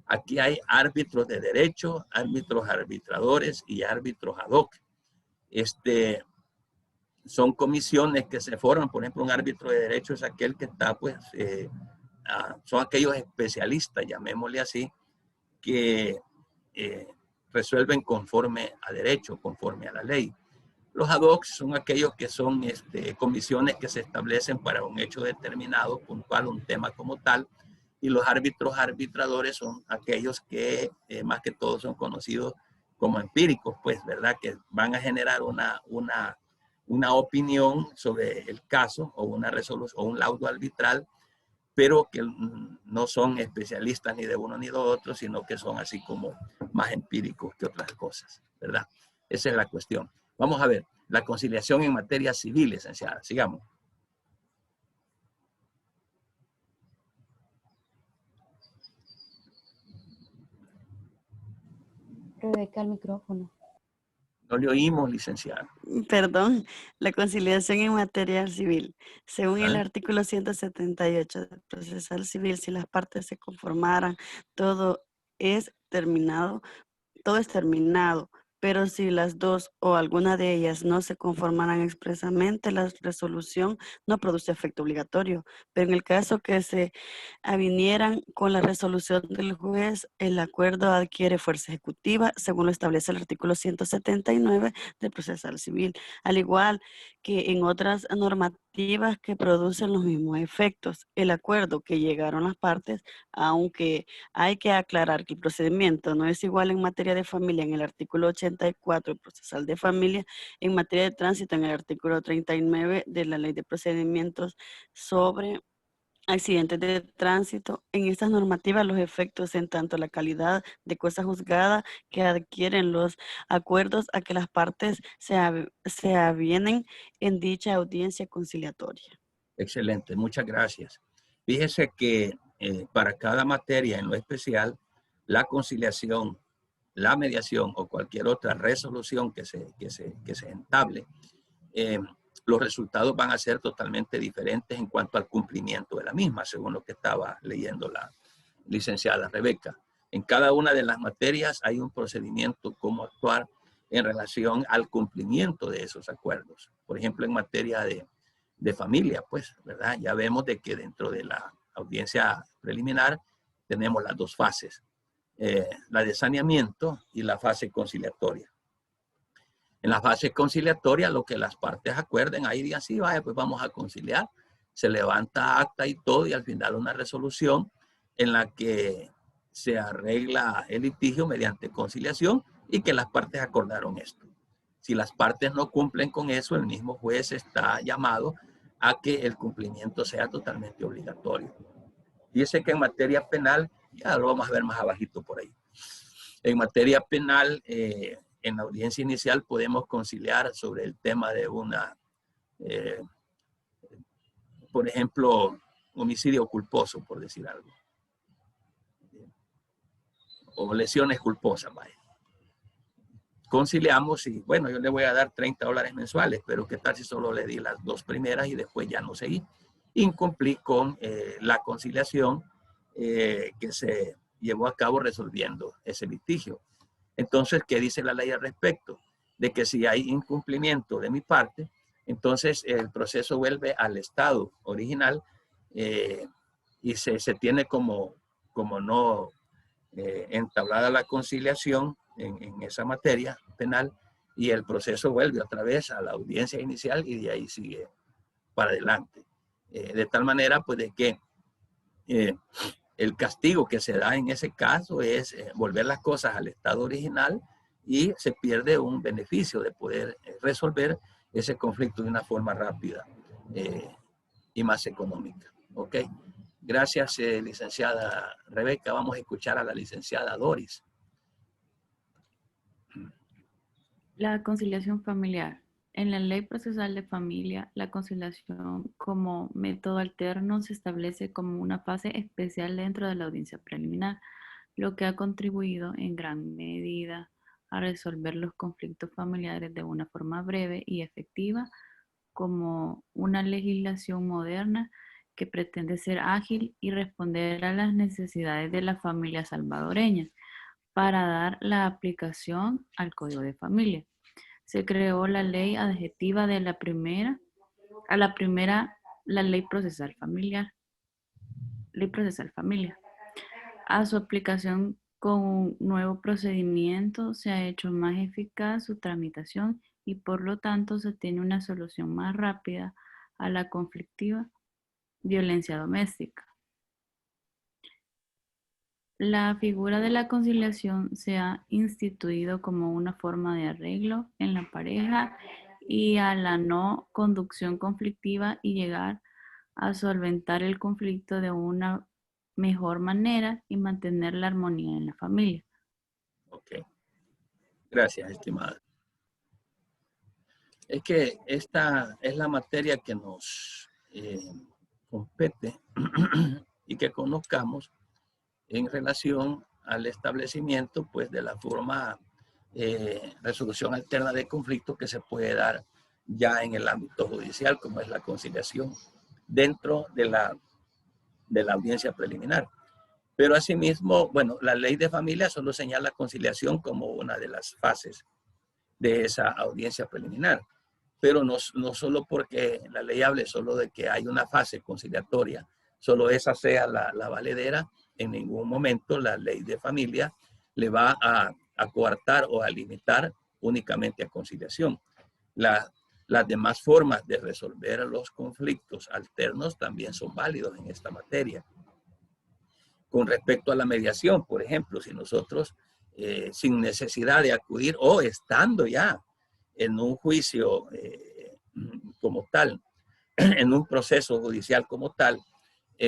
Aquí hay árbitros de derecho, árbitros arbitradores y árbitros ad hoc. Son comisiones que se forman. Por ejemplo, un árbitro de derecho es aquel que está, pues, son aquellos especialistas, llamémosle así, que resuelven conforme a derecho, conforme a la ley. Los ad hoc son aquellos que son comisiones que se establecen para un hecho determinado, puntual, un tema como tal, y los árbitros arbitradores son aquellos que más que todo son conocidos como empíricos, pues, ¿verdad? Que van a generar una opinión sobre el caso o una resolución o un laudo arbitral, pero que no son especialistas ni de uno ni de otro, sino que son así como más empíricos que otras cosas, ¿verdad? Esa es la cuestión. Vamos a ver, la conciliación en materia civil, licenciada. Sigamos. Rebeca, el micrófono. No le oímos, licenciada. Perdón, la conciliación en materia civil. Según el artículo 178 del procesal civil, si las partes se conformaran, todo es terminado, pero si las dos o alguna de ellas no se conformaran expresamente, la resolución no produce efecto obligatorio. Pero en el caso que se avinieran con la resolución del juez, el acuerdo adquiere fuerza ejecutiva, según lo establece el artículo 179 del procesal civil, al igual que en otras normativas que producen los mismos efectos. El acuerdo que llegaron las partes, aunque hay que aclarar que el procedimiento no es igual en materia de familia en el artículo 84 procesal de familia, en materia de tránsito en el artículo 39 de la Ley de Procedimientos sobre accidentes de tránsito. En estas normativas los efectos en tanto la calidad de cosa juzgada que adquieren los acuerdos a que las partes se avienen en dicha audiencia conciliatoria. Excelente, muchas gracias. Fíjese que para cada materia en lo especial, la conciliación, la mediación o cualquier otra resolución que se entable, los resultados van a ser totalmente diferentes en cuanto al cumplimiento de la misma, según lo que estaba leyendo la licenciada Rebeca. En cada una de las materias hay un procedimiento cómo actuar en relación al cumplimiento de esos acuerdos. Por ejemplo, en materia de familia, pues, ¿verdad? Ya vemos de que dentro de la audiencia preliminar tenemos las dos fases, la de saneamiento y la fase conciliatoria. En la fase conciliatoria, lo que las partes acuerden, ahí digan, sí, vaya, pues vamos a conciliar, se levanta acta y todo, y al final una resolución en la que se arregla el litigio mediante conciliación y que las partes acordaron esto. Si las partes no cumplen con eso, el mismo juez está llamado a que el cumplimiento sea totalmente obligatorio. Fíjese que en materia penal, ya lo vamos a ver más abajito por ahí. En materia penal, en la audiencia inicial podemos conciliar sobre el tema de por ejemplo, homicidio culposo, por decir algo. O lesiones culposas, vaya. Conciliamos y, bueno, yo le voy a dar $30 mensuales, pero ¿qué tal si solo le di las dos primeras y después ya no seguí? Incumplí con la conciliación que se llevó a cabo resolviendo ese litigio. Entonces, ¿qué dice la ley al respecto? De que si hay incumplimiento de mi parte, entonces el proceso vuelve al estado original y se tiene como no entablada la conciliación en esa materia penal y el proceso vuelve otra vez a la audiencia inicial y de ahí sigue para adelante. De tal manera, pues, de que el castigo que se da en ese caso es volver las cosas al estado original y se pierde un beneficio de poder resolver ese conflicto de una forma rápida y más económica. ¿Ok? Gracias, licenciada Rebeca. Vamos a escuchar a la licenciada Doris. La conciliación familiar. En la Ley Procesal de Familia, la conciliación como método alterno se establece como una fase especial dentro de la audiencia preliminar, lo que ha contribuido en gran medida a resolver los conflictos familiares de una forma breve y efectiva, como una legislación moderna que pretende ser ágil y responder a las necesidades de las familias salvadoreñas para dar la aplicación al Código de Familia. Se creó la ley adjetiva de la primera, la ley procesal familiar. A su aplicación con un nuevo procedimiento se ha hecho más eficaz su tramitación y por lo tanto se tiene una solución más rápida a la conflictiva violencia doméstica. La figura de la conciliación se ha instituido como una forma de arreglo en la pareja y a la no conducción conflictiva y llegar a solventar el conflicto de una mejor manera y mantener la armonía en la familia. Ok. Gracias, estimada. Es que esta es la materia que nos compete y que conozcamos en relación al establecimiento pues, de la forma resolución alterna de conflictos que se puede dar ya en el ámbito judicial, como es la conciliación dentro de la audiencia preliminar. Pero asimismo, bueno, la ley de familia solo señala conciliación como una de las fases de esa audiencia preliminar. Pero no solo porque la ley hable solo de que hay una fase conciliatoria, solo esa sea la valedera, en ningún momento la ley de familia le va a coartar o a limitar únicamente a conciliación. Las demás formas de resolver los conflictos alternos también son válidos en esta materia. Con respecto a la mediación, por ejemplo, si nosotros sin necesidad de acudir o estando ya en un juicio como tal, en un proceso judicial como tal,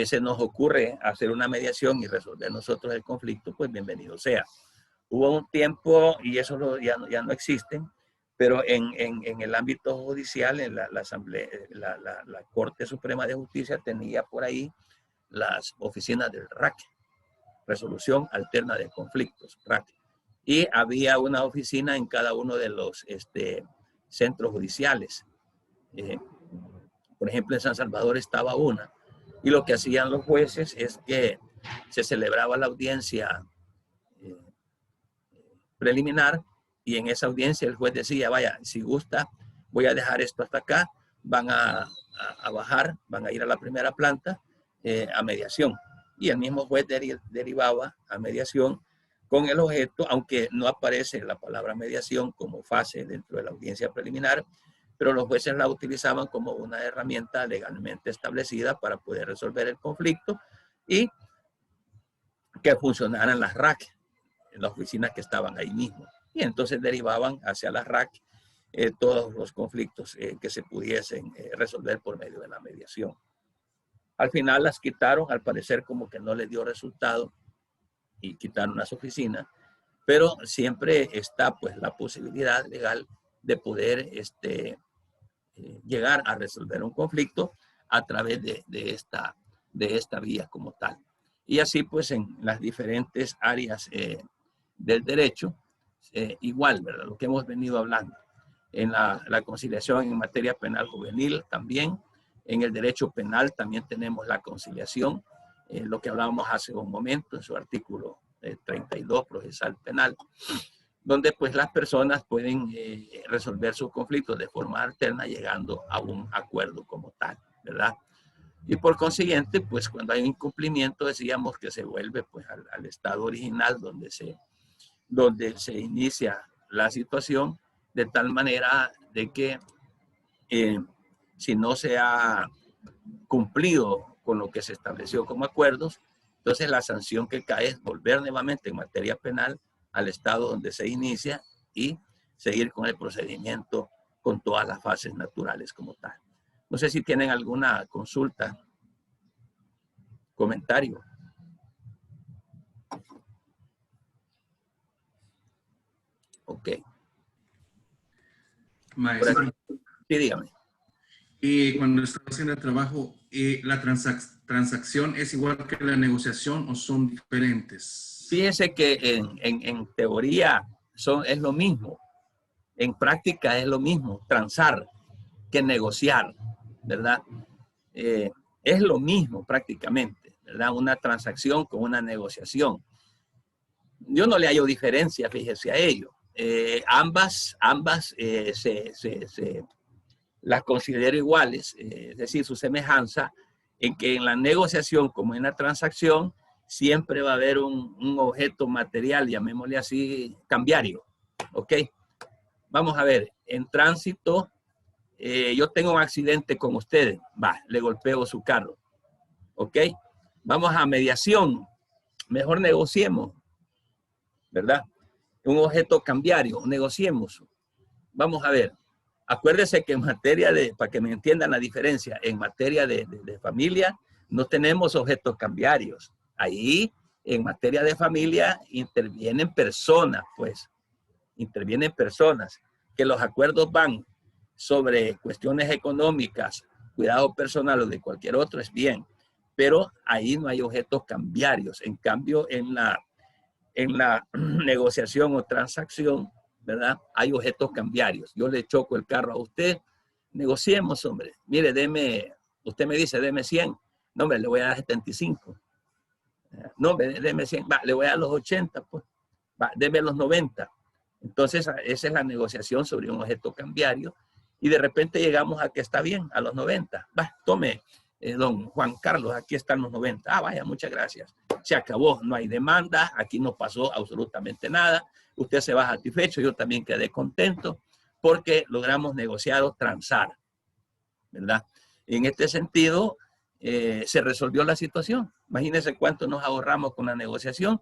se nos ocurre hacer una mediación y resolver nosotros el conflicto, pues bienvenido sea. Hubo un tiempo, y eso ya no existe, pero en el ámbito judicial, en la Asamblea, la Corte Suprema de Justicia tenía por ahí las oficinas del RAC, Resolución Alterna de Conflictos, RAC. Y había una oficina en cada uno de los centros judiciales. Por ejemplo, en San Salvador estaba una. Y lo que hacían los jueces es que se celebraba la audiencia preliminar y en esa audiencia el juez decía, vaya, si gusta, voy a dejar esto hasta acá, van a bajar, van a ir a la primera planta a mediación. Y el mismo juez derivaba a mediación con el objeto, aunque no aparece la palabra mediación como fase dentro de la audiencia preliminar, pero los jueces la utilizaban como una herramienta legalmente establecida para poder resolver el conflicto y que funcionaran las RAC, las oficinas que estaban ahí mismo. Y entonces derivaban hacia las RAC todos los conflictos que se pudiesen resolver por medio de la mediación. Al final las quitaron, al parecer como que no les dio resultado y quitaron las oficinas, pero siempre está pues la posibilidad legal de poder llegar a resolver un conflicto a través de esta vía como tal. Y así pues en las diferentes áreas del derecho, igual, ¿verdad? Lo que hemos venido hablando. En la conciliación en materia penal juvenil también, en el derecho penal también tenemos la conciliación, lo que hablábamos hace un momento en su artículo 32 procesal penal, donde pues las personas pueden resolver sus conflictos de forma alterna llegando a un acuerdo como tal, ¿verdad? Y por consiguiente, pues cuando hay un incumplimiento decíamos que se vuelve pues al estado original donde se inicia la situación, de tal manera de que si no se ha cumplido con lo que se estableció como acuerdos, entonces la sanción que cae es volver nuevamente en materia penal al estado donde se inicia y seguir con el procedimiento con todas las fases naturales como tal. No sé si tienen alguna consulta, comentario. Ok. Maestro. Sí, dígame. Cuando estaba haciendo el trabajo, ¿la transacción es igual que la negociación o son diferentes? Fíjense que en teoría es lo mismo. En práctica es lo mismo, transar. que negociar, ¿verdad? Es lo mismo prácticamente, ¿verdad? Una transacción con una negociación. Yo no le hallo diferencia, fíjese a ello. Ambas las considero iguales, es decir, su semejanza en que en la negociación como en la transacción siempre va a haber un objeto material, llamémosle así, cambiario. ¿Ok? Vamos a ver, en tránsito, yo tengo un accidente con ustedes, le golpeo su carro. ¿Ok? Vamos a mediación, mejor negociemos, ¿verdad? Un objeto cambiario, negociemos. Vamos a ver, acuérdese que en materia de, para que me entiendan la diferencia, en materia de familia no tenemos objetos cambiarios. Ahí, en materia de familia, intervienen personas, pues. Intervienen personas. Que los acuerdos van sobre cuestiones económicas, cuidado personal o de cualquier otro, es bien. Pero ahí no hay objetos cambiarios. En cambio, en la negociación o transacción, ¿verdad? Hay objetos cambiarios. Yo le choco el carro a usted, negociemos, hombre. Mire, usted me dice, deme 100. No, hombre, le voy a dar 75. No, hombre, deme 100. Le voy a dar los 80, pues. Deme los 90. Entonces, esa es la negociación sobre un objeto cambiario. Y de repente llegamos a que está bien, a los 90. Tome, don Juan Carlos, aquí están los 90. Vaya, muchas gracias. Se acabó, no hay demanda, aquí no pasó absolutamente nada. Usted se va satisfecho, yo también quedé contento porque logramos negociar o transar, ¿verdad? En este sentido, se resolvió la situación. Imagínense cuánto nos ahorramos con la negociación.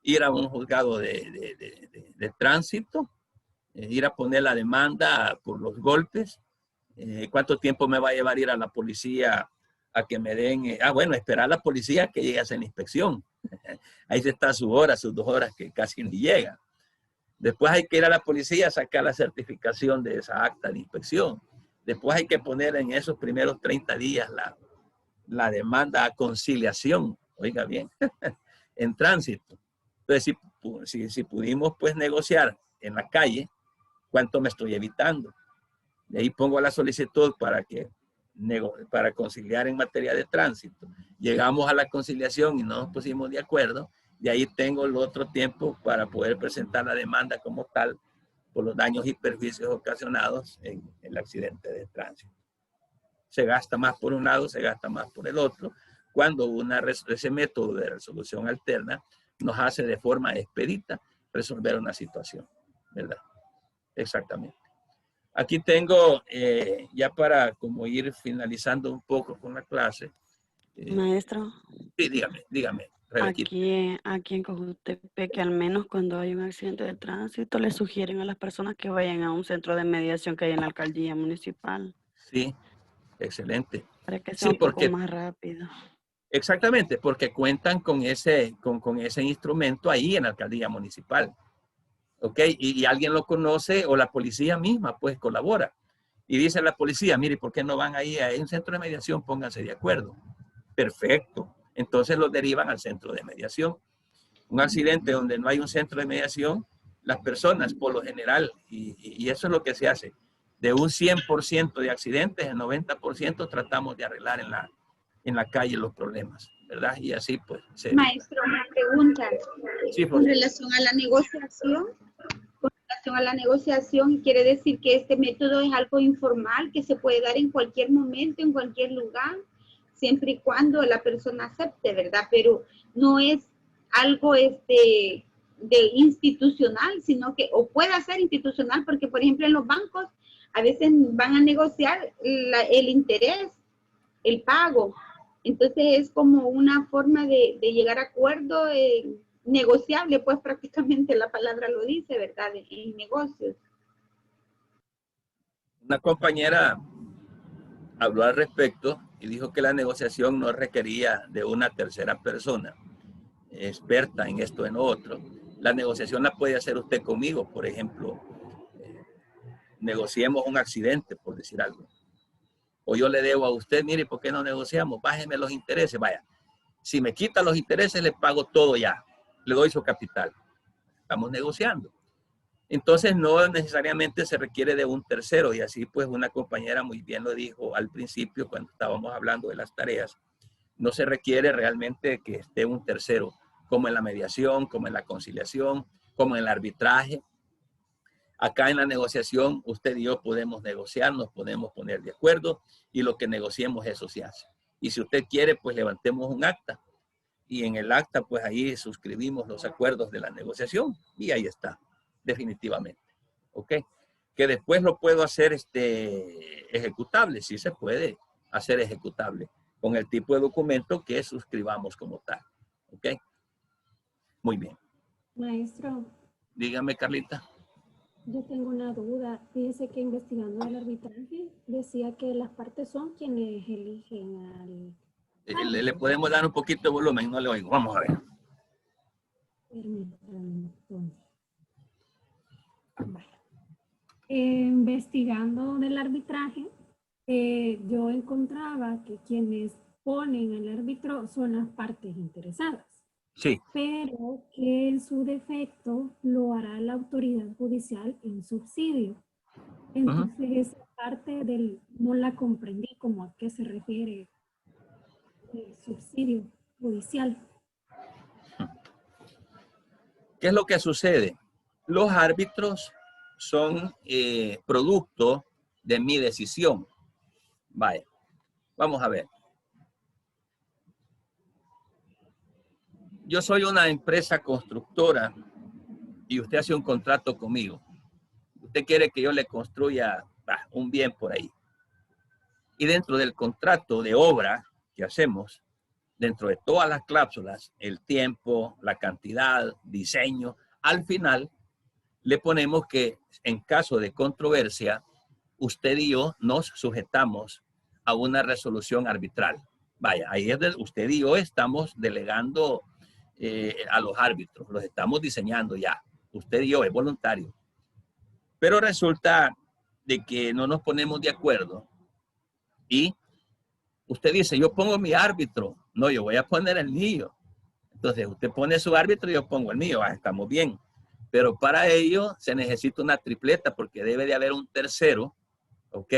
Ir a un juzgado de tránsito, ir a poner la demanda por los golpes. ¿Cuánto tiempo me va a llevar ir a la policía a que me den? Bueno, esperar a la policía que llegue a hacer la inspección. Ahí está su hora, sus 2 horas que casi ni llegan. Después hay que ir a la policía a sacar la certificación de esa acta de inspección. Después hay que poner en esos primeros 30 días la demanda a conciliación. Oiga bien, en tránsito. Entonces, si pudimos pues negociar en la calle, ¿cuánto me estoy evitando? De ahí pongo la solicitud para conciliar en materia de tránsito. Llegamos a la conciliación y no nos pusimos de acuerdo. Y ahí tengo el otro tiempo para poder presentar la demanda como tal por los daños y perjuicios ocasionados en el accidente de tránsito. Se gasta más por un lado, se gasta más por el otro, cuando ese método de resolución alterna nos hace de forma expedita resolver una situación, ¿verdad? Exactamente. Aquí tengo, ya para como ir finalizando un poco con la clase. Maestro. Sí, dígame. Aquí en Cojutepeque, al menos cuando hay un accidente de tránsito, le sugieren a las personas que vayan a un centro de mediación que hay en la alcaldía municipal. Sí, excelente. Para que sea un poco más rápido. Exactamente, porque cuentan con ese instrumento ahí en la alcaldía municipal. ¿Ok? Y alguien lo conoce o la policía misma pues colabora. Y dice la policía, mire, ¿por qué no van ahí a un centro de mediación? Pónganse de acuerdo. Perfecto. Entonces los derivan al centro de mediación. Un accidente donde no hay un centro de mediación, las personas por lo general, y eso es lo que se hace, de un 100% de accidentes, el 90% tratamos de arreglar en la calle los problemas, ¿verdad? Y así pues. Maestro, una pregunta. Sí, con relación a la negociación, quiere decir que este método es algo informal que se puede dar en cualquier momento, en cualquier lugar, siempre y cuando la persona acepte, ¿verdad? Pero no es algo de institucional, sino que, o puede ser institucional, porque por ejemplo en los bancos a veces van a negociar el interés, el pago. Entonces es como una forma de llegar a acuerdo negociable, pues prácticamente la palabra lo dice, ¿verdad? En negocios. Una compañera habló al respecto y dijo que la negociación no requería de una tercera persona experta en esto, en lo otro. La negociación la puede hacer usted conmigo, por ejemplo. Negociemos un accidente, por decir algo. O yo le debo a usted, mire, ¿por qué no negociamos? Bájeme los intereses, vaya. Si me quita los intereses, le pago todo ya. Le doy su capital. Estamos negociando. Entonces no necesariamente se requiere de un tercero, y así pues una compañera muy bien lo dijo al principio cuando estábamos hablando de las tareas. No se requiere realmente que esté un tercero, como en la mediación, como en la conciliación, como en el arbitraje. Acá en la negociación, usted y yo podemos negociar, nos podemos poner de acuerdo y lo que negociemos eso se hace. Y si usted quiere, pues levantemos un acta. Y en el acta, pues ahí suscribimos los acuerdos de la negociación y ahí está, definitivamente. ¿Ok? Que después lo puedo hacer ejecutable, sí se puede hacer ejecutable con el tipo de documento que suscribamos como tal. ¿Ok? Muy bien. Maestro, Dígame, Carlita. yo tengo una duda. Fíjese que investigando el arbitraje decía que las partes son quienes eligen al... Le podemos dar un poquito de volumen, no le oigo. Vamos a ver. Permítame, entonces. Vaya. Investigando del arbitraje, yo encontraba que quienes ponen al árbitro son las partes interesadas. Sí. Pero que en su defecto lo hará la autoridad judicial en subsidio. Entonces esa parte no la comprendí, como a qué se refiere el subsidio judicial. ¿Qué es lo que sucede? Los árbitros son producto de mi decisión. Vaya, vamos a ver. Yo soy una empresa constructora y usted hace un contrato conmigo. Usted quiere que yo le construya un bien por ahí. Y dentro del contrato de obra que hacemos, dentro de todas las cláusulas, el tiempo, la cantidad, diseño, al final le ponemos que en caso de controversia, usted y yo nos sujetamos a una resolución arbitral. Vaya, ahí es usted y yo estamos delegando a los árbitros, los estamos diseñando ya. Usted y yo es voluntario. Pero resulta de que no nos ponemos de acuerdo y usted dice, yo pongo mi árbitro. No, yo voy a poner el mío. Entonces, usted pone su árbitro y yo pongo el mío. Estamos bien. Pero para ello se necesita una tripleta porque debe de haber un tercero, ¿ok?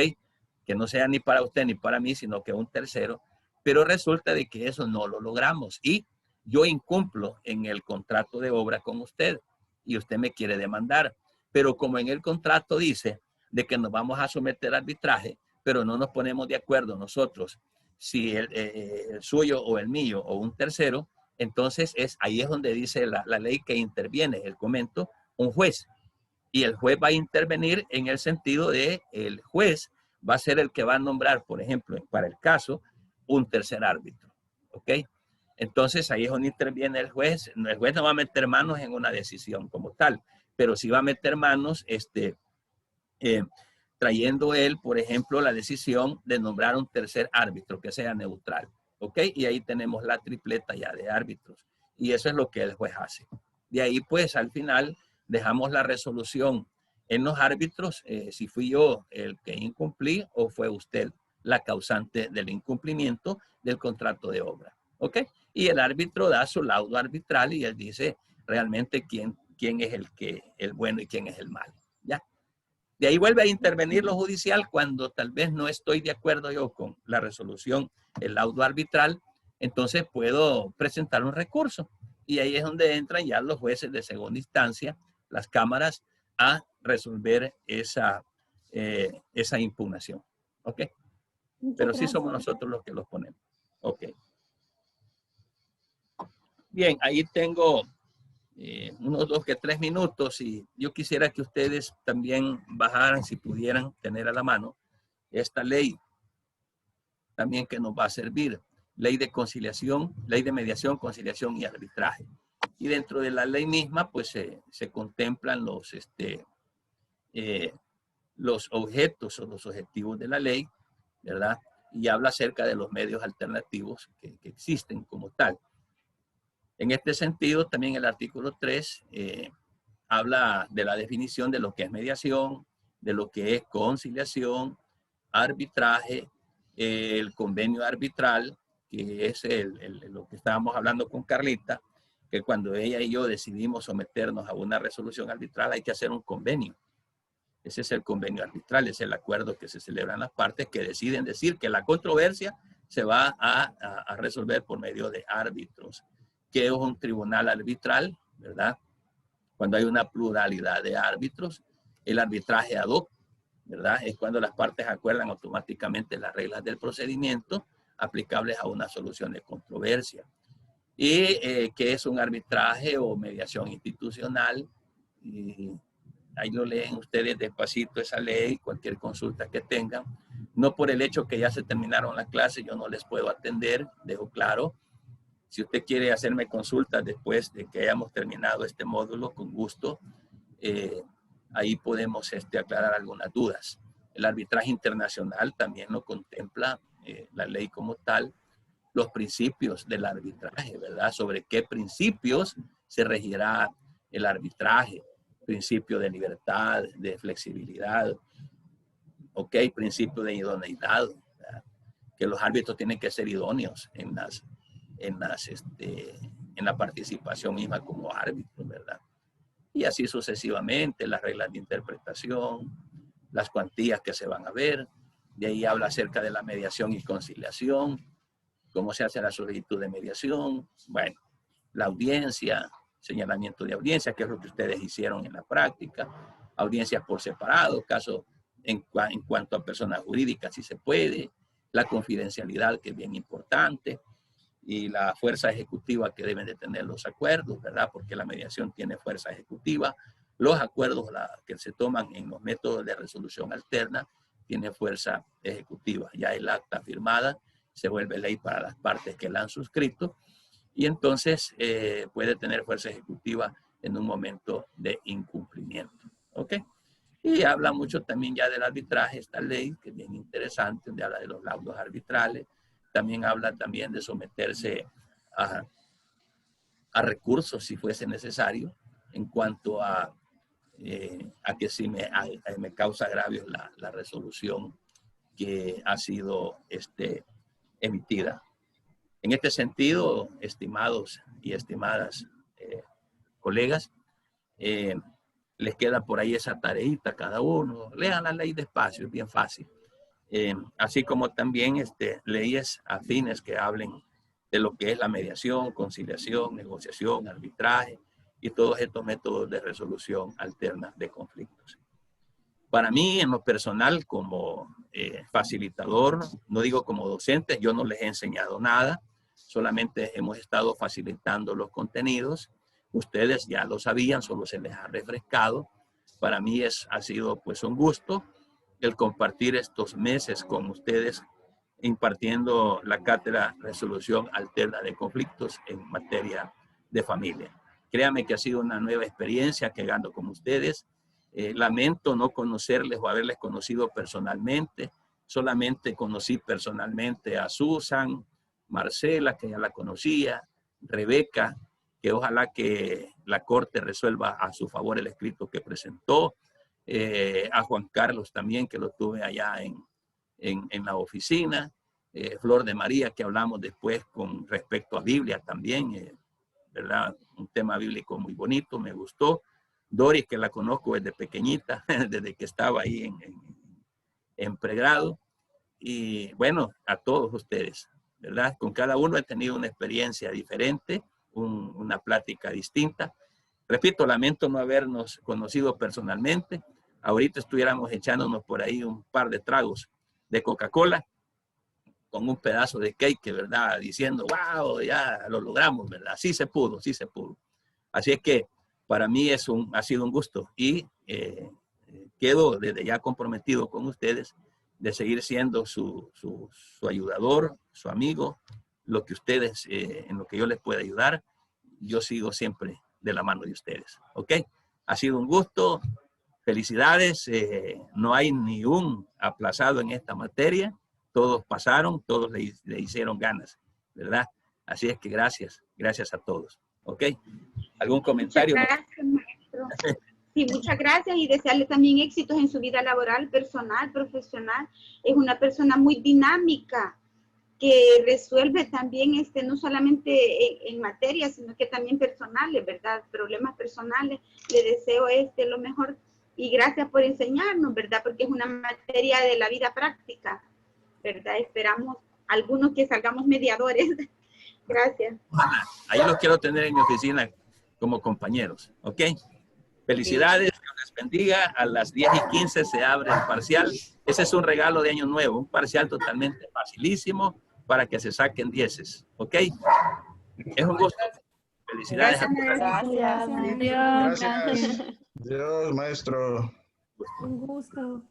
Que no sea ni para usted ni para mí, sino que un tercero. Pero resulta de que eso no lo logramos. Y yo incumplo en el contrato de obra con usted y usted me quiere demandar. Pero como en el contrato dice de que nos vamos a someter a arbitraje, pero no nos ponemos de acuerdo nosotros si el suyo o el mío o un tercero, entonces ahí es donde dice la ley que interviene, el comento, un juez. Y el juez va a intervenir en el sentido de el juez va a ser el que va a nombrar, por ejemplo, para el caso, un tercer árbitro. ¿Ok? Entonces ahí es donde interviene el juez. El juez no va a meter manos en una decisión como tal, pero sí va a meter manos trayendo él, por ejemplo, la decisión de nombrar un tercer árbitro que sea neutral. ¿Ok? Y ahí tenemos la tripleta ya de árbitros. Y eso es lo que el juez hace. De ahí, pues, al final, dejamos la resolución en los árbitros, si fui yo el que incumplí o fue usted la causante del incumplimiento del contrato de obra. ¿Ok? Y el árbitro da su laudo arbitral y él dice realmente quién es el bueno y quién es el malo. ¿Ya? De ahí vuelve a intervenir lo judicial cuando tal vez no estoy de acuerdo yo con la resolución, el laudo arbitral, entonces puedo presentar un recurso. Y ahí es donde entran ya los jueces de segunda instancia, las cámaras, a resolver esa impugnación. ¿Ok? Pero sí somos nosotros los que los ponemos. Ok. Bien, ahí tengo unos 2 que 3 minutos y yo quisiera que ustedes también bajaran, si pudieran tener a la mano, esta ley también que nos va a servir. Ley de conciliación, ley de mediación, conciliación y arbitraje. Y dentro de la ley misma, pues se contemplan los objetos o los objetivos de la ley, ¿verdad? Y habla acerca de los medios alternativos que existen como tal. En este sentido, también el artículo 3 habla de la definición de lo que es mediación, de lo que es conciliación, arbitraje, el convenio arbitral, que es lo que estábamos hablando con Carlita, que cuando ella y yo decidimos someternos a una resolución arbitral hay que hacer un convenio. Ese es el convenio arbitral, es el acuerdo que se celebran las partes que deciden decir que la controversia se va a resolver por medio de árbitros, que es un tribunal arbitral, ¿verdad? Cuando hay una pluralidad de árbitros, el arbitraje ad hoc, ¿verdad? Es cuando las partes acuerdan automáticamente las reglas del procedimiento aplicables a una solución de controversia. Y que es un arbitraje o mediación institucional. Y ahí lo leen ustedes despacito esa ley, cualquier consulta que tengan. No por el hecho que ya se terminaron las clases, yo no les puedo atender, dejo claro. Si usted quiere hacerme consultas después de que hayamos terminado este módulo, con gusto, ahí podemos aclarar algunas dudas. El arbitraje internacional también lo contempla la ley como tal, los principios del arbitraje, ¿verdad? Sobre qué principios se regirá el arbitraje. Principio de libertad, de flexibilidad, ok, principio de idoneidad, ¿verdad? Que los árbitros tienen que ser idóneos en la participación misma como árbitros, ¿verdad? Y así sucesivamente, las reglas de interpretación, las cuantías que se van a ver. De ahí habla acerca de la mediación y conciliación, cómo se hace la solicitud de mediación, bueno, la audiencia, señalamiento de audiencia, que es lo que ustedes hicieron en la práctica, audiencias por separado, caso en cuanto a personas jurídicas, si se puede, la confidencialidad, que es bien importante, y la fuerza ejecutiva que deben de tener los acuerdos, ¿verdad? Porque la mediación tiene fuerza ejecutiva. Los acuerdos que se toman en los métodos de resolución alterna tienen fuerza ejecutiva. Ya el acta firmada se vuelve ley para las partes que la han suscrito y entonces puede tener fuerza ejecutiva en un momento de incumplimiento. ¿Ok? Y habla mucho también ya del arbitraje, esta ley, que es bien interesante, donde habla de los laudos arbitrales. También habla también de someterse a recursos si fuese necesario, en cuanto a que si me causa agravios la resolución que ha sido emitida. En este sentido, estimados y estimadas colegas, les queda por ahí esa tareita cada uno. Lean la ley despacio, es bien fácil. Así como también leyes afines que hablen de lo que es la mediación, conciliación, negociación, arbitraje y todos estos métodos de resolución alterna de conflictos. Para mí, en lo personal, como facilitador, no digo como docente, yo no les he enseñado nada, solamente hemos estado facilitando los contenidos. Ustedes ya lo sabían, solo se les ha refrescado. Para mí ha sido pues un gusto el compartir estos meses con ustedes impartiendo la cátedra Resolución Alterna de Conflictos en materia de familia. Créanme que ha sido una nueva experiencia quedando con ustedes. Lamento no conocerles o haberles conocido personalmente. Solamente conocí personalmente a Susan, Marcela, que ya la conocía, Rebeca, que ojalá que la Corte resuelva a su favor el escrito que presentó, a Juan Carlos también, que lo tuve allá en la oficina, Flor de María, que hablamos después con respecto a Biblia también, ¿verdad? Un tema bíblico muy bonito, me gustó. Doris, que la conozco desde pequeñita, desde que estaba ahí en pregrado. Y bueno, a todos ustedes, ¿verdad? Con cada uno he tenido una experiencia diferente, una plática distinta. Repito, lamento no habernos conocido personalmente. Ahorita estuviéramos echándonos por ahí un par de tragos de Coca-Cola con un pedazo de cake, ¿verdad? Diciendo, wow, ya lo logramos, ¿verdad? Sí se pudo, sí se pudo. Así es que para mí ha sido un gusto y quedo desde ya comprometido con ustedes de seguir siendo su ayudador, su amigo, lo que ustedes, en lo que yo les pueda ayudar, yo sigo siempre de la mano de ustedes, ¿ok? Ha sido un gusto, felicidades, no hay ni un aplazado en esta materia, todos pasaron, todos le hicieron ganas, ¿verdad? Así es que gracias a todos, ¿ok? ¿Algún comentario? Muchas gracias, maestro. Sí, muchas gracias y desearle también éxitos en su vida laboral, personal, profesional. Es una persona muy dinámica que resuelve también no solamente en materia, sino que también personales, ¿verdad? Problemas personales. Le deseo lo mejor y gracias por enseñarnos, ¿verdad? Porque es una materia de la vida práctica, ¿verdad? Esperamos algunos que salgamos mediadores. Gracias. Ahí los quiero tener en mi oficina como compañeros, ¿ok? Felicidades, Dios les bendiga. A las 10:15 se abre el parcial. Ese es un regalo de Año Nuevo, un parcial totalmente facilísimo para que se saquen 10, ¿ok? Es un gusto. Felicidades. Gracias. Dios, maestro. Un gusto.